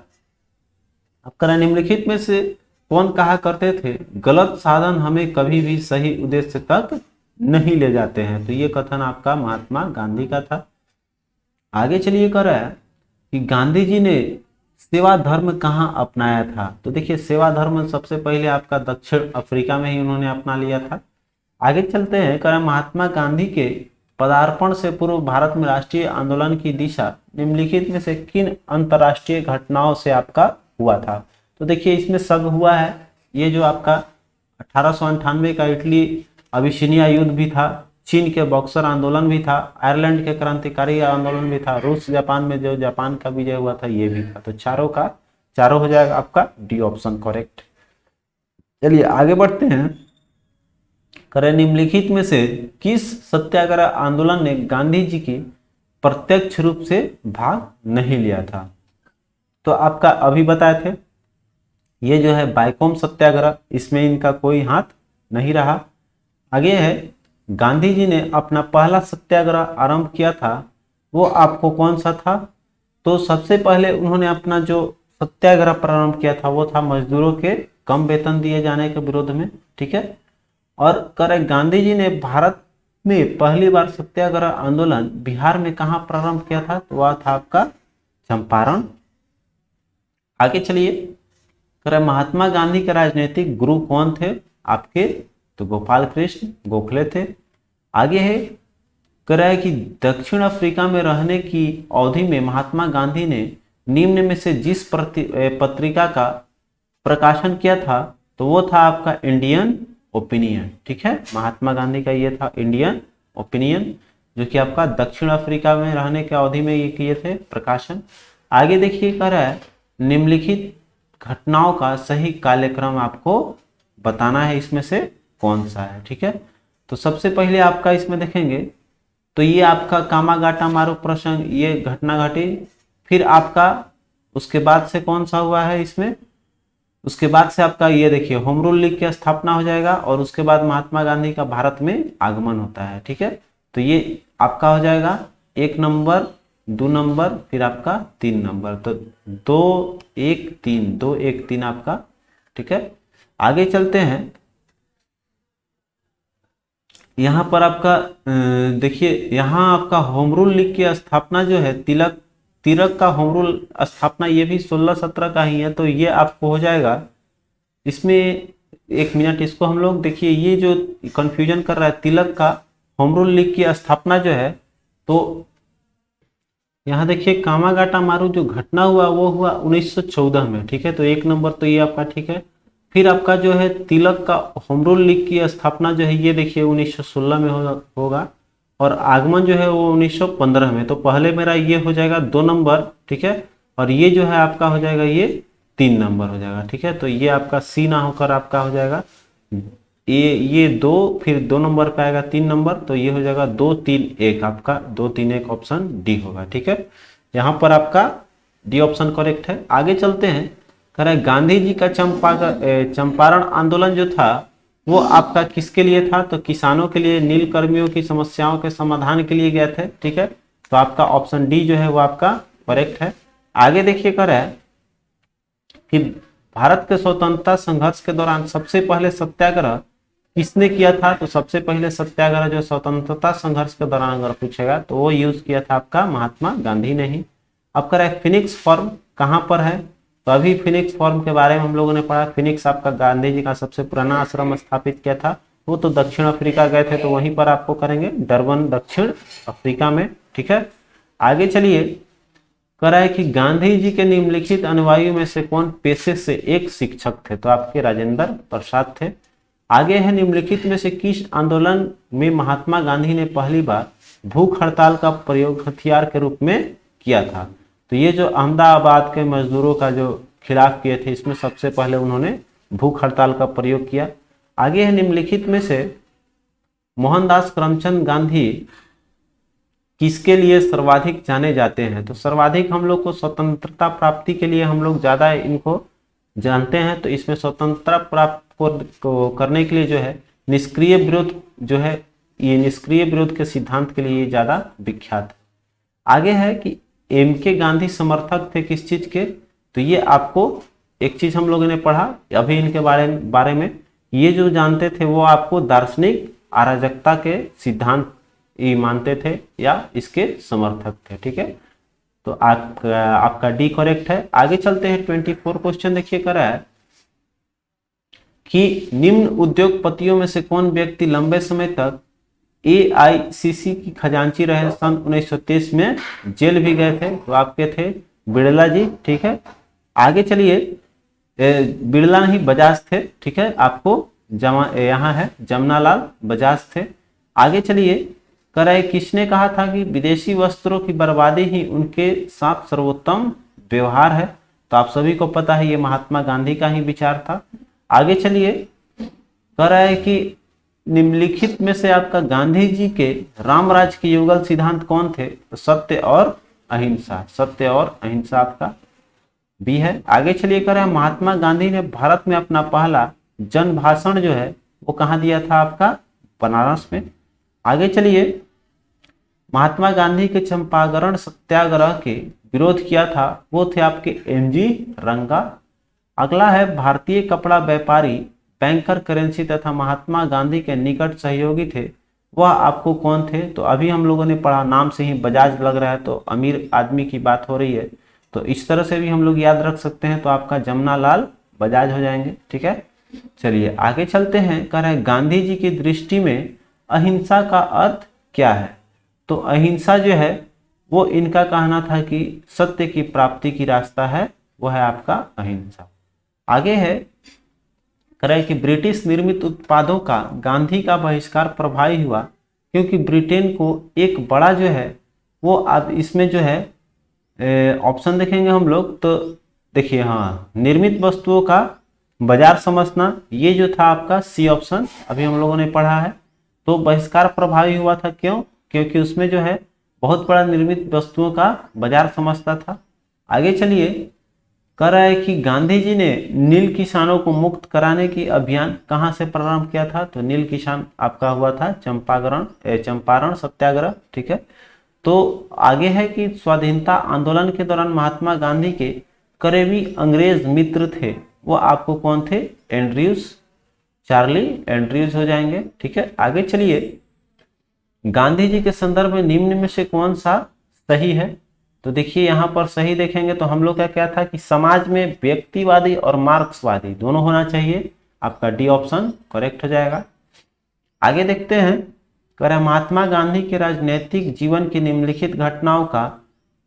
आपका निम्नलिखित में से कौन कहा करते थे, गलत साधन हमें कभी भी सही उद्देश्य तक नहीं ले जाते हैं, तो ये कथन आपका महात्मा गांधी का था। आगे चलिए कर रहा है कि गांधी जी ने सेवा धर्म कहाँ अपनाया था, तो देखिए सेवा धर्म सबसे पहले आपका दक्षिण अफ्रीका में ही उन्होंने अपना लिया था। आगे चलते हैं, कह रहा महात्मा गांधी के पदार्पण से पूर्व भारत में राष्ट्रीय आंदोलन की दिशा निम्नलिखित में से किन अंतरराष्ट्रीय घटनाओं से आपका हुआ था, तो देखिए इसमें सब हुआ है। ये जो आपका 1898 का इटली अबिसिनिया युद्ध भी था, चीन के बॉक्सर आंदोलन भी था, आयरलैंड के क्रांतिकारी आंदोलन भी था, रूस जापान में जो जापान का विजय हुआ था ये भी था। तो चारों का चारों हो जाएगा आपका डी ऑप्शन करेक्ट। चलिए आगे बढ़ते हैं, करें निम्नलिखित में से किस सत्याग्रह आंदोलन ने गांधी जी की प्रत्यक्ष रूप से भाग नहीं लिया था, तो आपका अभी बताए थे ये जो है बाइकोम सत्याग्रह, इसमें इनका कोई हाथ नहीं रहा। आगे है गांधी जी ने अपना पहला सत्याग्रह आरंभ किया था, वो आपको कौन सा था, तो सबसे पहले उन्होंने अपना जो सत्याग्रह प्रारंभ किया था वो था मजदूरों के कम वेतन दिए जाने के विरोध में। ठीक है, और करे गांधी जी ने भारत में पहली बार सत्याग्रह आंदोलन बिहार में कहाँ प्रारंभ किया था, तो वह था आपका चंपारण। आगे चलिए, करे महात्मा गांधी के राजनीतिक गुरु कौन थे आपके, तो गोपाल कृष्ण गोखले थे। आगे है करे कि दक्षिण अफ्रीका में रहने की अवधि में महात्मा गांधी ने निम्न में से जिस पत्रिका का प्रकाशन किया था, तो वो था आपका इंडियन ओपिनियन। ठीक है, महात्मा गांधी का ये था इंडियन ओपिनियन, जो कि आपका दक्षिण अफ्रीका में रहने के अवधि में ये किए थे प्रकाशन। आगे देखिए कह रहा है निम्नलिखित घटनाओं का सही कालक्रम आपको बताना है, इसमें से कौन सा है। ठीक है, तो सबसे पहले आपका इसमें देखेंगे तो ये आपका कामागाटा मारू प्रसंग, ये घटना घटी। फिर आपका उसके बाद से कौन सा हुआ है इसमें, उसके बाद से आपका ये देखिए होम रूल लीग की स्थापना हो जाएगा, और उसके बाद महात्मा गांधी का भारत में आगमन होता है। ठीक है, तो ये आपका हो जाएगा 1 नंबर, 2 नंबर, फिर आपका 3 नंबर, तो 2 1 3, 2 1 3 आपका। ठीक है, आगे चलते हैं, यहाँ पर आपका देखिए यहाँ आपका होम रूल लीग की स्थापना जो है, तिलक का होम रूल स्थापना ये भी 16-17 का ही है, तो ये आपको हो जाएगा इसमें 1 मिनट, इसको हम लोग देखिए ये जो कंफ्यूजन कर रहा है, तिलक का होम रूल लीग की स्थापना जो है, तो यहाँ देखिए कामागाटा मारू जो घटना हुआ वो हुआ 1914 में। ठीक है, तो 1 नंबर तो ये आपका ठीक है। फिर आपका जो है तिलक का होम रूल लीग की स्थापना जो है ये देखिए 1916 में होगा, और आगमन जो है वो 1915 में, तो पहले मेरा ये हो जाएगा 2 नंबर। ठीक है, और ये जो है आपका हो जाएगा ये 3 नंबर हो जाएगा। ठीक है, तो ये आपका सी ना होकर आपका हो जाएगा ये 2, फिर 2 नंबर पे आएगा 3 नंबर, तो ये हो जाएगा 2 3 1, आपका 2 3 1 ऑप्शन डी होगा। ठीक है, यहाँ पर आपका डी ऑप्शन करेक्ट है। आगे चलते हैं, कह रहा है गांधी जी का चंपारण आंदोलन जो था वो आपका किसके लिए था, तो किसानों के लिए, नील कर्मियों की समस्याओं के समाधान के लिए गए थे। ठीक है, तो आपका ऑप्शन डी जो है वो आपका करेक्ट है। आगे देखिए कह रहा है कि भारत के स्वतंत्रता संघर्ष के दौरान सबसे पहले सत्याग्रह किसने किया था, तो सबसे पहले सत्याग्रह जो स्वतंत्रता संघर्ष के दौरान अगर पूछेगा तो वो यूज किया था आपका महात्मा गांधी ने ही। अब कह रहा है फिनिक्स फॉर्म कहाँ पर है, तो अभी फिनिक्स फॉर्म के बारे में हम लोगों ने पढ़ा। फिनिक्स आपका गांधी जी का सबसे पुराना आश्रम स्थापित किया था, वो तो दक्षिण अफ्रीका गए थे, तो वहीं पर आपको करेंगे डरबन दक्षिण अफ्रीका में। ठीक है, आगे चलिए, कह रहा है कि गांधी जी के निम्नलिखित अनुयायियों में से कौन पेशे से एक शिक्षक थे? तो आपके राजेंद्र प्रसाद थे। आगे है, निम्नलिखित में से किस आंदोलन में महात्मा गांधी ने पहली बार भूख हड़ताल का प्रयोग हथियार के रूप में किया था? तो ये जो अहमदाबाद के मजदूरों का जो खिलाफ किए थे, इसमें सबसे पहले उन्होंने भूख हड़ताल का प्रयोग किया। आगे है, निम्नलिखित में से मोहनदास करमचंद गांधी किसके लिए सर्वाधिक जाने जाते हैं? तो सर्वाधिक हम लोग को स्वतंत्रता प्राप्ति के लिए हम लोग ज्यादा इनको जानते हैं। तो इसमें स्वतंत्रता प्राप्त को करने के लिए जो है निष्क्रिय विरोध जो है, ये निष्क्रिय विरोध के सिद्धांत के लिए ज्यादा विख्यात है। आगे है कि एम.के. गांधी समर्थक थे किस चीज के? तो ये आपको एक चीज हम लोगों ने पढ़ा अभी इनके बारे में, ये जो जानते थे वो आपको दार्शनिक अराजकता के सिद्धांत ये मानते थे या इसके समर्थक थे। ठीक है, तो आपका डी करेक्ट है। आगे चलते हैं 24 क्वेश्चन देखिए, करा है कि निम्न उद्योगपतियों में से कौन व्यक्ति लंबे समय तक AICC की खजांची रहे? सन 1923 में जेल भी गए थे। तो आपके थे बिड़ला जी। ठीक है, आगे चलिए, बिड़ला नहीं बजाज थे। ठीक है, आपको यहाँ है जमनालाल बजाज थे। आगे चलिए, कह रहा है किसने कहा था कि विदेशी वस्त्रों की बर्बादी ही उनके साथ सर्वोत्तम व्यवहार है? तो आप सभी को पता है ये महात्मा गांधी का ही विचार था। आगे चलिए, कह रहा है कि निम्नलिखित में से आपका गांधी जी के रामराज के युगल सिद्धांत कौन थे? तो सत्य और अहिंसा। सत्य और अहिंसा आपका बी है। आगे चलिए, कह रहा है महात्मा गांधी ने भारत में अपना पहला जन भाषण जो है वो कहाँ दिया था? आपका बनारस में। आगे चलिए, महात्मा गांधी के चंपारण सत्याग्रह के विरोध किया था वो थे आपके MG रंगा। अगला है, भारतीय कपड़ा व्यापारी बैंकर करेंसी तथा महात्मा गांधी के निकट सहयोगी थे, वह आपको कौन थे? तो अभी हम लोगों ने पढ़ा, नाम से ही बजाज लग रहा है तो अमीर आदमी की बात हो रही है, तो इस तरह से भी हम लोग याद रख सकते हैं। तो आपका जमनालाल बजाज हो जाएंगे। ठीक है, चलिए आगे चलते हैं। कह रहे हैं गांधी जी की दृष्टि में अहिंसा का अर्थ क्या है? तो अहिंसा जो है वो इनका कहना था कि सत्य की प्राप्ति की रास्ता है, वो है आपका अहिंसा। आगे है, कह रहे हैं कि ब्रिटिश निर्मित उत्पादों का गांधी का बहिष्कार प्रभावी हुआ क्योंकि ब्रिटेन को एक बड़ा जो है वो अब इसमें जो है ऑप्शन देखेंगे हम लोग तो देखिए, हाँ, निर्मित वस्तुओं का बाजार समझना, ये जो था आपका सी ऑप्शन अभी हम लोगों ने पढ़ा है। तो बहिष्कार प्रभावी हुआ था, क्यों? क्योंकि उसमें जो है बहुत बड़ा निर्मित वस्तुओं का बाजार समझता था। आगे चलिए, कह रहा है कि गांधी जी ने नील किसानों को मुक्त कराने की अभियान कहाँ से प्रारंभ किया था? तो नील किसान आपका हुआ था चंपारण सत्याग्रह। ठीक है, तो आगे है कि स्वाधीनता आंदोलन के दौरान महात्मा गांधी के करीबी अंग्रेज मित्र थे, वो आपको कौन थे? चार्ली एंड्रयूज हो जाएंगे। ठीक है, आगे चलिए, गांधी जी के संदर्भ में निम्न में से कौन सा सही है? तो देखिए यहाँ पर सही देखेंगे तो हम लोग का क्या था कि समाज में व्यक्तिवादी और मार्क्सवादी दोनों होना चाहिए। आपका डी ऑप्शन करेक्ट हो जाएगा। आगे देखते हैं, कह रहा है महात्मा गांधी के राजनीतिक जीवन की निम्नलिखित घटनाओं का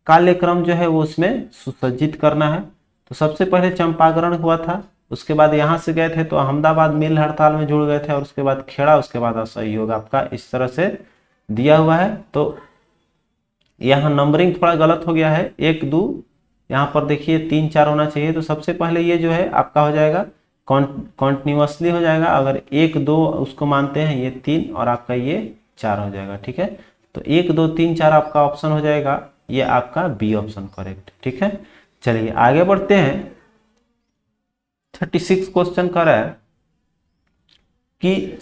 कार्यक्रम जो है वो उसमें सुसज्जित करना है। तो सबसे पहले चंपारण हुआ था, उसके बाद यहाँ से गए थे तो अहमदाबाद मिल हड़ताल में जुड़ गए थे, और उसके बाद खेड़ा, उसके बाद असहयोग आपका इस तरह से दिया हुआ है। तो यहाँ नंबरिंग थोड़ा गलत हो गया है, 1 2 यहाँ पर देखिए 3 4 होना चाहिए। तो सबसे पहले ये जो है आपका हो जाएगा कॉन्टिन्यूसली हो जाएगा, अगर 1 2 उसको मानते हैं ये 3 और आपका ये 4 हो जाएगा। ठीक है, तो 1 2 3 4 आपका ऑप्शन हो जाएगा, ये आपका बी ऑप्शन करेक्ट। ठीक है, चलिए आगे बढ़ते हैं। 36 क्वेश्चन कर रहा है कि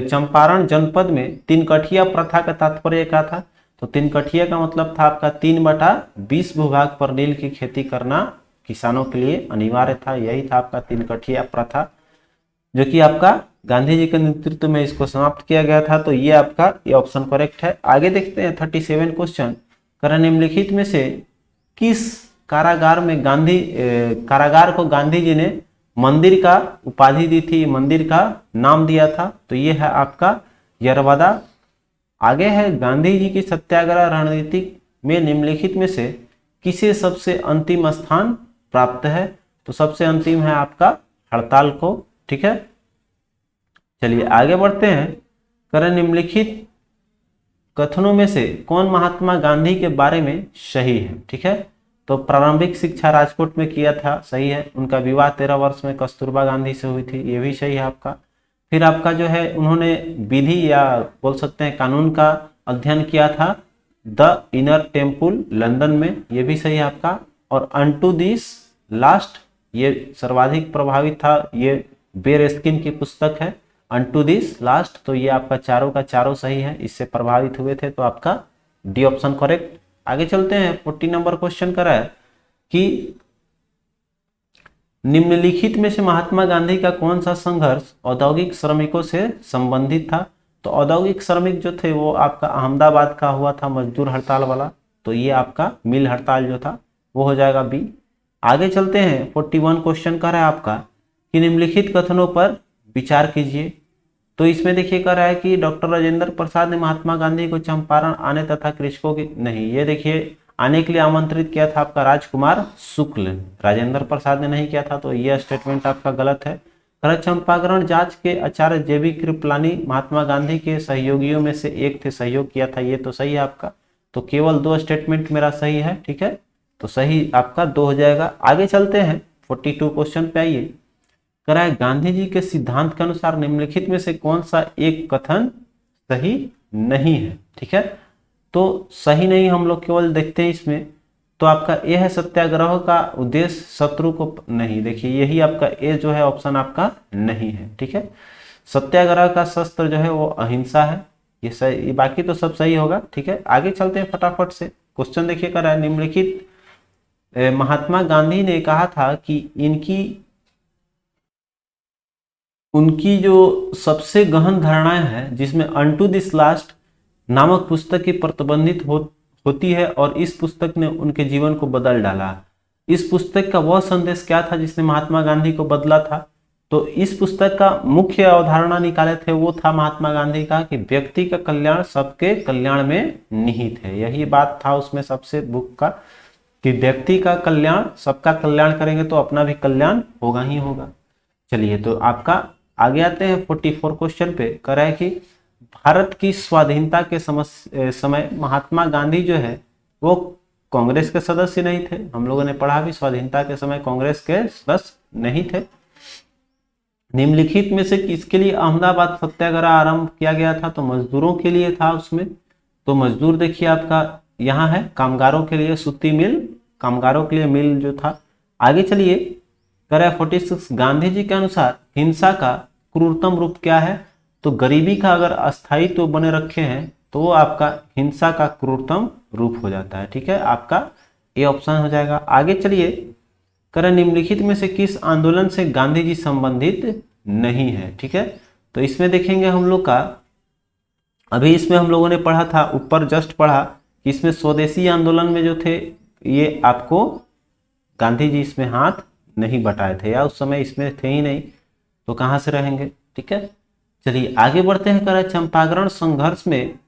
चंपारण जनपद में 3 कठिया प्रथा का तात्पर्य क्या था? तो 3 कठिया का मतलब था आपका 3/20 भूभाग पर नील की खेती करना किसानों के लिए अनिवार्य था, यही था आपका 3 कठिया प्रथा, जो कि आपका गांधी जी के नेतृत्व में इसको समाप्त किया गया था। तो ये आपका ये ऑप्शन करेक्ट है। आगे देखते हैं 37 क्वेश्चन, कर निम्नलिखित में से किस कारागार को गांधी जी ने मंदिर का उपाधि दी थी, मंदिर का नाम दिया था? तो ये है आपका यरवदा। आगे है गांधी जी की सत्याग्रह रणनीति में निम्नलिखित में से किसे सबसे अंतिम स्थान प्राप्त है? तो सबसे अंतिम है आपका हड़ताल को। ठीक है, चलिए आगे बढ़ते हैं। करें निम्नलिखित कथनों में से कौन महात्मा गांधी के बारे में सही है? ठीक है, तो प्रारंभिक शिक्षा राजकोट में किया था, सही है। उनका विवाह 13 वर्ष में कस्तूरबा गांधी से हुई थी, ये भी सही है आपका। फिर आपका जो है उन्होंने विधि या बोल सकते हैं कानून का अध्ययन किया था द इनर टेम्पल लंदन में, ये भी सही है आपका। और अनटू दिस लास्ट ये सर्वाधिक प्रभावित था, ये बेरस्किन की पुस्तक है अनटू दिस लास्ट। तो ये आपका चारों का चारों सही है, इससे प्रभावित हुए थे, तो आपका डी ऑप्शन करेक्ट। आगे चलते हैं। 40 नंबर क्वेश्चन करा है कि निम्नलिखित में से महात्मा गांधी का कौन सा संघर्ष औद्योगिक श्रमिकों से संबंधित था? तो औद्योगिक श्रमिक जो थे वो आपका अहमदाबाद का हुआ था मजदूर हड़ताल वाला, तो ये आपका मिल हड़ताल जो था वो हो जाएगा बी। आगे चलते हैं। 41 क्वेश्चन कर रहा है आपका कि निम्नलिखित कथनों पर विचार कीजिए। तो इसमें देखिए कर रहा है कि डॉक्टर राजेंद्र प्रसाद ने महात्मा गांधी को चंपारण आने तथा कृषकों की नहीं, ये देखिए आने के लिए आमंत्रित किया था आपका राजकुमार शुक्ल, राजेंद्र प्रसाद ने नहीं किया था, तो यह स्टेटमेंट आपका गलत है। चंपारण जांच के आचार्य जेबी कृपलानी महात्मा गांधी के सहयोगियों में से एक थे, सहयोग किया था, ये तो सही है आपका। तो केवल 2 स्टेटमेंट मेरा सही है। ठीक है, तो सही आपका 2 हो जाएगा। आगे चलते हैं। 42 क्वेश्चन पे आइए। कह रहा है गांधी जी के सिद्धांत के अनुसार निम्नलिखित में से कौन सा एक कथन सही नहीं है? ठीक है, तो सही नहीं हम लोग केवल देखते हैं इसमें। तो आपका ए है सत्याग्रह का उद्देश्य शत्रु को नहीं, देखिए यही आपका ए जो है ऑप्शन आपका नहीं है। ठीक है, सत्याग्रह का शस्त्र जो है वो अहिंसा है, ये सही, बाकी तो सब सही होगा। ठीक है, आगे चलते हैं फटाफट से। क्वेश्चन देखिए कर रहा है निम्नलिखित महात्मा गांधी ने कहा था कि उनकी जो सबसे गहन धारणाएं हैं जिसमें अनटू दिस लास्ट नामक पुस्तक की प्रतिबंधित होती है, और इस पुस्तक ने उनके जीवन को बदल डाला। इस पुस्तक का वह संदेश क्या था जिसने महात्मा गांधी को बदला था? तो इस पुस्तक का मुख्य अवधारणा निकाले थे वो था महात्मा गांधी का कि व्यक्ति का कल्याण सबके कल्याण में निहित है। यही बात था उसमें सबसे बुक का कि व्यक्ति का कल्याण, सबका कल्याण करेंगे तो अपना भी कल्याण होगा ही होगा। चलिए तो आपका आगे आते हैं 44 क्वेश्चन पे। कह रहा है कि भारत की स्वाधीनता के समय महात्मा गांधी जो है वो कांग्रेस के सदस्य नहीं थे। हम लोगों ने पढ़ा भी स्वाधीनता के समय कांग्रेस के सदस्य नहीं थे। निम्नलिखित में से किसके लिए अहमदाबाद सत्याग्रह आरंभ किया गया था? तो मजदूरों के लिए था उसमें। तो मजदूर देखिए आपका यहाँ है कामगारों के लिए, सूती मिल कामगारों के लिए मिल जो था। आगे चलिए। कह रहा है 46 गांधी जी के अनुसार हिंसा का क्रूरतम रूप क्या है? तो गरीबी का अगर अस्थायित्व तो बने रखे हैं तो वो आपका हिंसा का क्रूरतम रूप हो जाता है। ठीक है, आपका ये ऑप्शन हो जाएगा। आगे चलिए। करें निम्नलिखित में से किस आंदोलन से गांधी जी संबंधित नहीं है? ठीक है, तो इसमें देखेंगे हम लोग का, अभी इसमें हम लोगों ने पढ़ा था, ऊपर जस्ट पढ़ा कि इसमें स्वदेशी आंदोलन में जो थे ये आपको गांधी जी इसमें हाथ नहीं बटाए थे, या उस समय इसमें थे ही नहीं, तो कहां से रहेंगे? ठीक है, चलिए आगे बढ़ते हैं। करें चंपारण संघर्ष में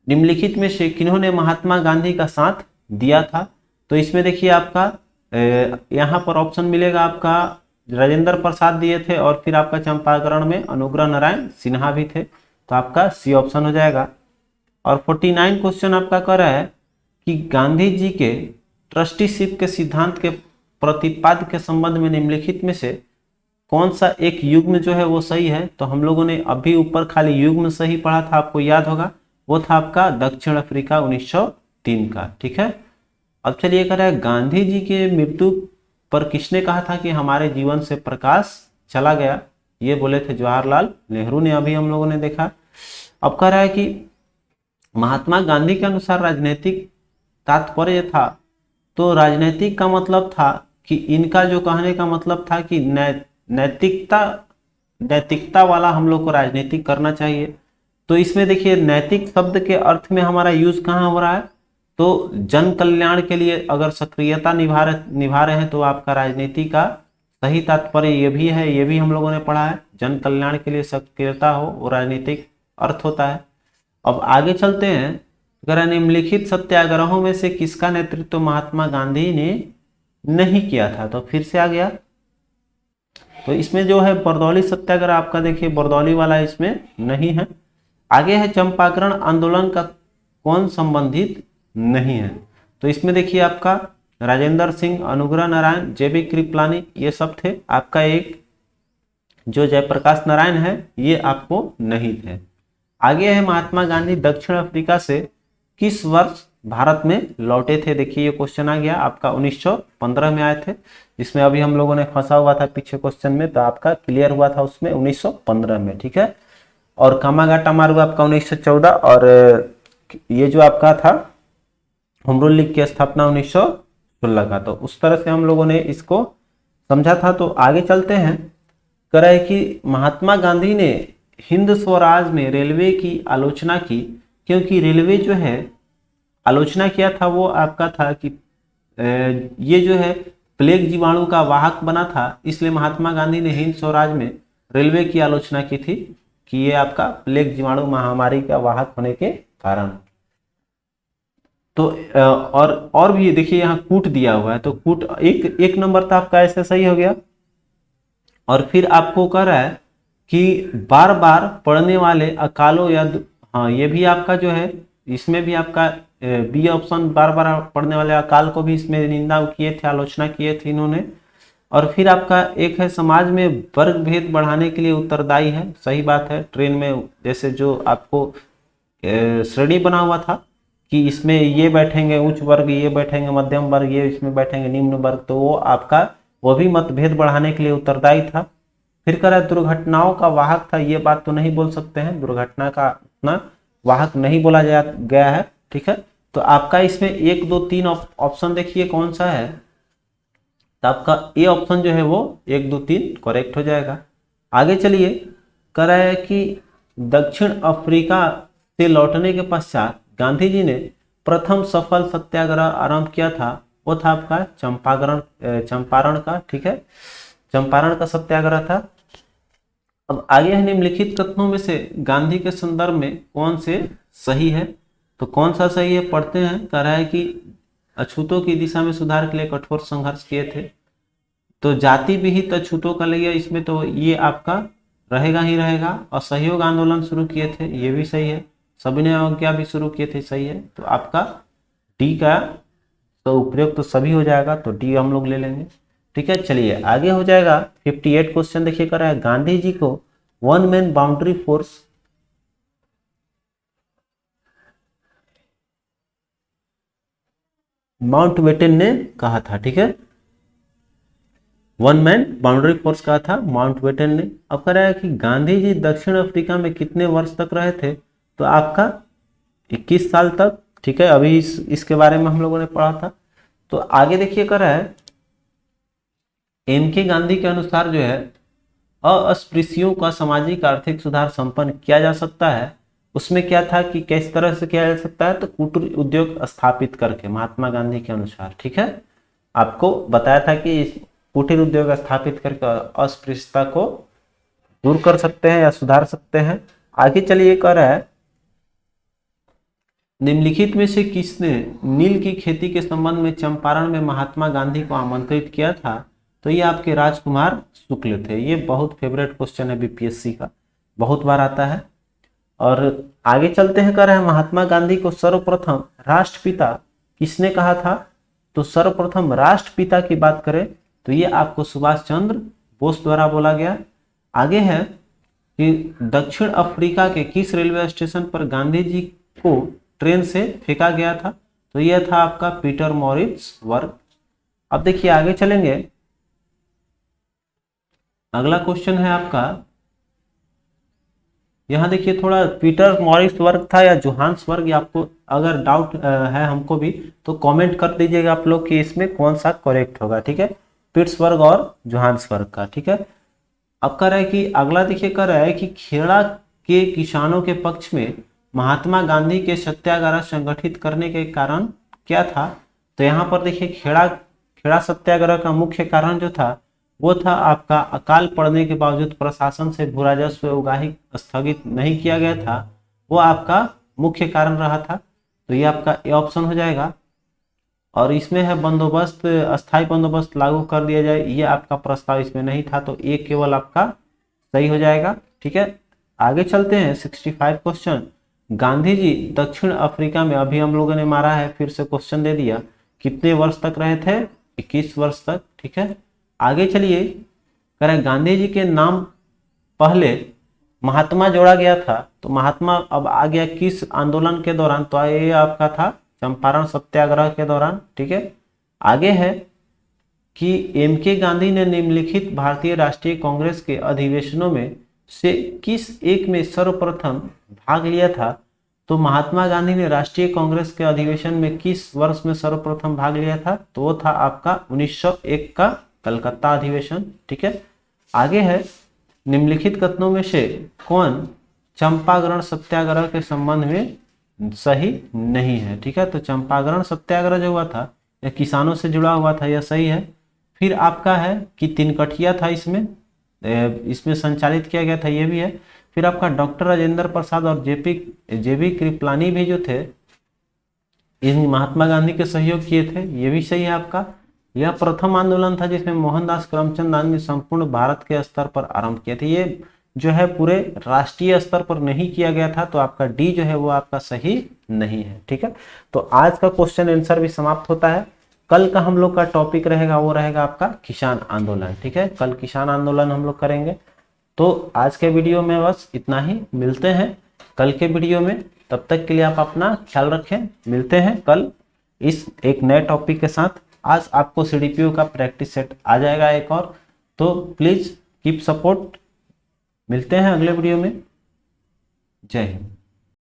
निम्नलिखित में से किन्होंने महात्मा गांधी का साथ दिया था? तो इसमें देखिए आपका यहाँ पर ऑप्शन मिलेगा आपका राजेंद्र प्रसाद दिए थे, और फिर आपका चंपारण में अनुग्रह नारायण सिन्हा भी थे, तो आपका सी ऑप्शन हो जाएगा। और 49 क्वेश्चन आपका कह रहा है कि गांधी जी के ट्रस्टीशिप के सिद्धांत के प्रतिपाद्य के संबंध में निम्नलिखित में से कौन सा एक युग्म जो है वो सही है? तो हम लोगों ने अभी ऊपर खाली युग्म सही पढ़ा था, आपको याद होगा, वो था आपका दक्षिण अफ्रीका 1903 का। ठीक है, अब चलिए कह रहा है गांधी जी के मृत्यु पर किसने कहा था कि हमारे जीवन से प्रकाश चला गया? ये बोले थे जवाहरलाल नेहरू ने, अभी हम लोगों ने देखा। अब कह रहा है कि महात्मा गांधी के अनुसार राजनीतिक तात्पर्य था, तो राजनीतिक का मतलब था कि इनका जो कहने का मतलब था कि नैतिकता वाला हम लोग को राजनीतिक करना चाहिए। तो इसमें देखिए नैतिक शब्द के अर्थ में हमारा यूज कहाँ हो रहा है? तो जन कल्याण के लिए अगर सक्रियता निभा रहे हैं तो आपका राजनीति का सही तात्पर्य ये भी है, ये भी हम लोगों ने पढ़ा है, जन कल्याण के लिए सक्रियता हो वो राजनीतिक अर्थ होता है। अब आगे चलते हैं। कह रहा है निम्नलिखित सत्याग्रहों में से किसका नेतृत्व महात्मा गांधी ने नहीं किया था। तो फिर से आ गया, तो इसमें जो है बरदौली सत्याग्रह आपका देखिए बरदौली वाला इसमें नहीं है। आगे है चंपारण आंदोलन का कौन संबंधित नहीं है। तो इसमें देखिए आपका राजेंद्र सिंह, अनुग्रह नारायण, जेबी कृपलानी ये सब थे। आपका एक जो जयप्रकाश नारायण है ये आपको नहीं थे। आगे है महात्मा गांधी दक्षिण अफ्रीका से किस वर्ष भारत में लौटे थे। देखिए ये क्वेश्चन आ गया आपका 1915 में आए थे, जिसमें अभी हम लोगों ने फंसा हुआ था पीछे क्वेश्चन में, तो आपका क्लियर हुआ था उसमें 1915 में, ठीक है। और कामागाटा मार्ग आपका 1914 और ये जो आपका था होम रूल लीग की स्थापना 1916 का। तो उस तरह से हम लोगों ने इसको समझा था। तो आगे चलते हैं, कह रहा है कि महात्मा गांधी ने हिंद स्वराज में रेलवे की आलोचना की, क्योंकि रेलवे जो है आलोचना किया था वो आपका था कि ये जो है प्लेग जीवाणु का वाहक बना था, इसलिए महात्मा गांधी ने हिंद स्वराज में रेलवे की आलोचना की थी कि ये आपका प्लेग जीवाणु महामारी का वाहक होने के कारण। तो और भी देखिए यहाँ कूट दिया हुआ है, तो कूट एक नंबर था आपका, ऐसे सही हो गया। और फिर आपको कह रहा है कि बार बार पढ़ने वाले अकालों या हाँ ये भी आपका जो है इसमें भी आपका बी ऑप्शन, बार बार पढ़ने वाले अकाल को भी इसमें निंदा किए थे, आलोचना किए थे इन्होंने। और फिर आपका एक है समाज में वर्ग भेद बढ़ाने के लिए उत्तरदायी है, सही बात है। ट्रेन में जैसे जो आपको श्रेणी बना हुआ था कि इसमें ये बैठेंगे उच्च वर्ग, ये बैठेंगे मध्यम वर्ग, ये इसमें बैठेंगे निम्न वर्ग, तो वो आपका वो भी मतभेद बढ़ाने के लिए उत्तरदायी था। फिर कह रहा है दुर्घटनाओं का वाहक था, ये बात तो नहीं बोल सकते हैं, दुर्घटना का उतना वाहक नहीं बोला गया है, ठीक है। तो आपका इसमें 1 2 3 ऑप्शन देखिए कौन सा है, तो आपका ए ऑप्शन जो है वो 1 2 3 करेक्ट हो जाएगा। आगे चलिए, कह रहा है कि दक्षिण अफ्रीका से लौटने के पश्चात गांधी जी ने प्रथम सफल सत्याग्रह आरंभ किया था, वो था आपका चंपारण का, ठीक है, चंपारण का सत्याग्रह था। अब आगे है निम्नलिखित कथनों में से गांधी के संदर्भ में कौन से सही है। तो कौन सा सही है पढ़ते हैं। कह रहा है कि अछूतों की दिशा में सुधार के लिए कठोर संघर्ष किए थे, तो जाति विहित अछूतों का लिए इसमें तो ये आपका रहेगा ही रहेगा। असहयोग आंदोलन शुरू किए थे, ये भी सही है। सविनय अवज्ञा भी शुरू किए थे, सही है। तो आपका डी का तो उपयोग तो सभी हो जाएगा, तो डी हम लोग ले लेंगे, ठीक है। चलिए आगे हो जाएगा 58 क्वेश्चन देखिए, कर रहा है गांधी जी को one man boundary force Mountbatten ने कहा था, ठीक है, वन मैन बाउंड्री फोर्स कहा था माउंटबेटन ने। अब कह रहा है कि गांधी जी दक्षिण अफ्रीका में कितने वर्ष तक रहे थे, तो आपका 21 साल तक, ठीक है। अभी इसके बारे में हम लोगों ने पढ़ा था। तो आगे देखिए कर रहा है एम के गांधी के अनुसार जो है अस्पृश्यों का सामाजिक आर्थिक सुधार संपन्न किया जा सकता है। उसमें क्या था कि किस तरह से किया जा सकता है, तो कुटीर उद्योग स्थापित करके, महात्मा गांधी के अनुसार, ठीक है। आपको बताया था कि कुटीर उद्योग स्थापित करके अस्पृश्यता को दूर कर सकते हैं या सुधार सकते हैं। आगे चलिए कह रहा है निम्नलिखित में से किसने नील की खेती के संबंध में चंपारण में महात्मा गांधी को आमंत्रित किया था। तो ये आपके राजकुमार शुक्ल थे। ये बहुत फेवरेट क्वेश्चन है बीपीएससी का, बहुत बार आता है। और आगे चलते हैं, कह रहे हैं महात्मा गांधी को सर्वप्रथम राष्ट्रपिता किसने कहा था। तो सर्वप्रथम राष्ट्रपिता की बात करें तो ये आपको सुभाष चंद्र बोस द्वारा बोला गया। आगे है कि दक्षिण अफ्रीका के किस रेलवे स्टेशन पर गांधी जी को ट्रेन से फेंका गया था। तो यह था आपका पीटरमॉरिट्सबर्ग। अब देखिए आगे चलेंगे, अगला क्वेश्चन है आपका, यहां देखिए थोड़ा पीटरमॉरिट्सबर्ग था या जोहान्सबर्ग, आपको अगर डाउट है हमको भी तो कमेंट कर दीजिएगा आप लोग कि इसमें कौन सा करेक्ट होगा, ठीक है, पिट्सबर्ग और जोहान्सबर्ग का, ठीक है। अब कह रहा है कि अगला देखिए कह रहा है कि खेड़ा के किसानों के पक्ष में महात्मा गांधी के सत्याग्रह संगठित करने के कारण क्या था। तो यहाँ पर देखिए खेड़ा सत्याग्रह का मुख्य कारण जो था वो था आपका अकाल पड़ने के बावजूद प्रशासन से भू राजस्व उगाही स्थगित नहीं किया गया था, वो आपका मुख्य कारण रहा था। तो ये आपका ए ऑप्शन हो जाएगा। और इसमें है बंदोबस्त, अस्थायी बंदोबस्त लागू कर दिया जाए, ये आपका प्रस्ताव इसमें नहीं था, तो ये केवल आपका सही हो जाएगा। ठीक है, आगे चलते हैं 65 क्वेश्चन। गांधी जी दक्षिण अफ्रीका में, अभी हम लोगों ने मारा है, फिर से क्वेश्चन दे दिया, कितने वर्ष तक रहे थे? 21 वर्ष तक। ठीक है, आगे चलिए, कह रहे गांधी जी के नाम पहले महात्मा जोड़ा गया था, तो महात्मा अब आ गया किस आंदोलन के दौरान? तो ये आपका था चंपारण सत्याग्रह के दौरान। ठीक है, आगे है कि एम के गांधी ने निम्नलिखित भारतीय राष्ट्रीय कांग्रेस के अधिवेशनों में से किस एक में सर्वप्रथम भाग लिया था? तो महात्मा गांधी ने राष्ट्रीय कांग्रेस के अधिवेशन में किस वर्ष में सर्वप्रथम भाग लिया था? तो वो था आपका 1901 का कलकत्ता अधिवेशन। ठीक है, आगे है निम्नलिखित कथनों में से कौन चंपारण सत्याग्रह के संबंध में सही नहीं है? ठीक है, तो चंपारण सत्याग्रह जो हुआ था यह किसानों से जुड़ा हुआ था, यह सही है। फिर आपका है कि तिनकठिया था, इसमें संचालित किया गया था, यह भी है। फिर आपका डॉक्टर राजेंद्र प्रसाद और जेबी कृपलानी भी जो थे, इन महात्मा गांधी के सहयोग किए थे, ये भी सही है आपका। यह प्रथम आंदोलन था जिसमें मोहनदास करमचंद गांधी ने संपूर्ण भारत के स्तर पर आरंभ किया था। ये जो है पूरे राष्ट्रीय स्तर पर नहीं किया गया था, तो आपका डी जो है वो आपका सही नहीं है। ठीक है, तो आज का क्वेश्चन आंसर भी समाप्त होता है। कल का हम लोग का टॉपिक रहेगा, वो रहेगा आपका किसान आंदोलन। ठीक है, कल किसान आंदोलन हम लोग करेंगे। तो आज के वीडियो में बस इतना ही, मिलते हैं कल के वीडियो में। तब तक के लिए आप अपना ख्याल रखें, मिलते हैं कल इस एक नए टॉपिक के साथ। आज आपको सीडीपीओ का प्रैक्टिस सेट आ जाएगा एक और, तो प्लीज कीप सपोर्ट। मिलते हैं अगले वीडियो में। जय हिंद।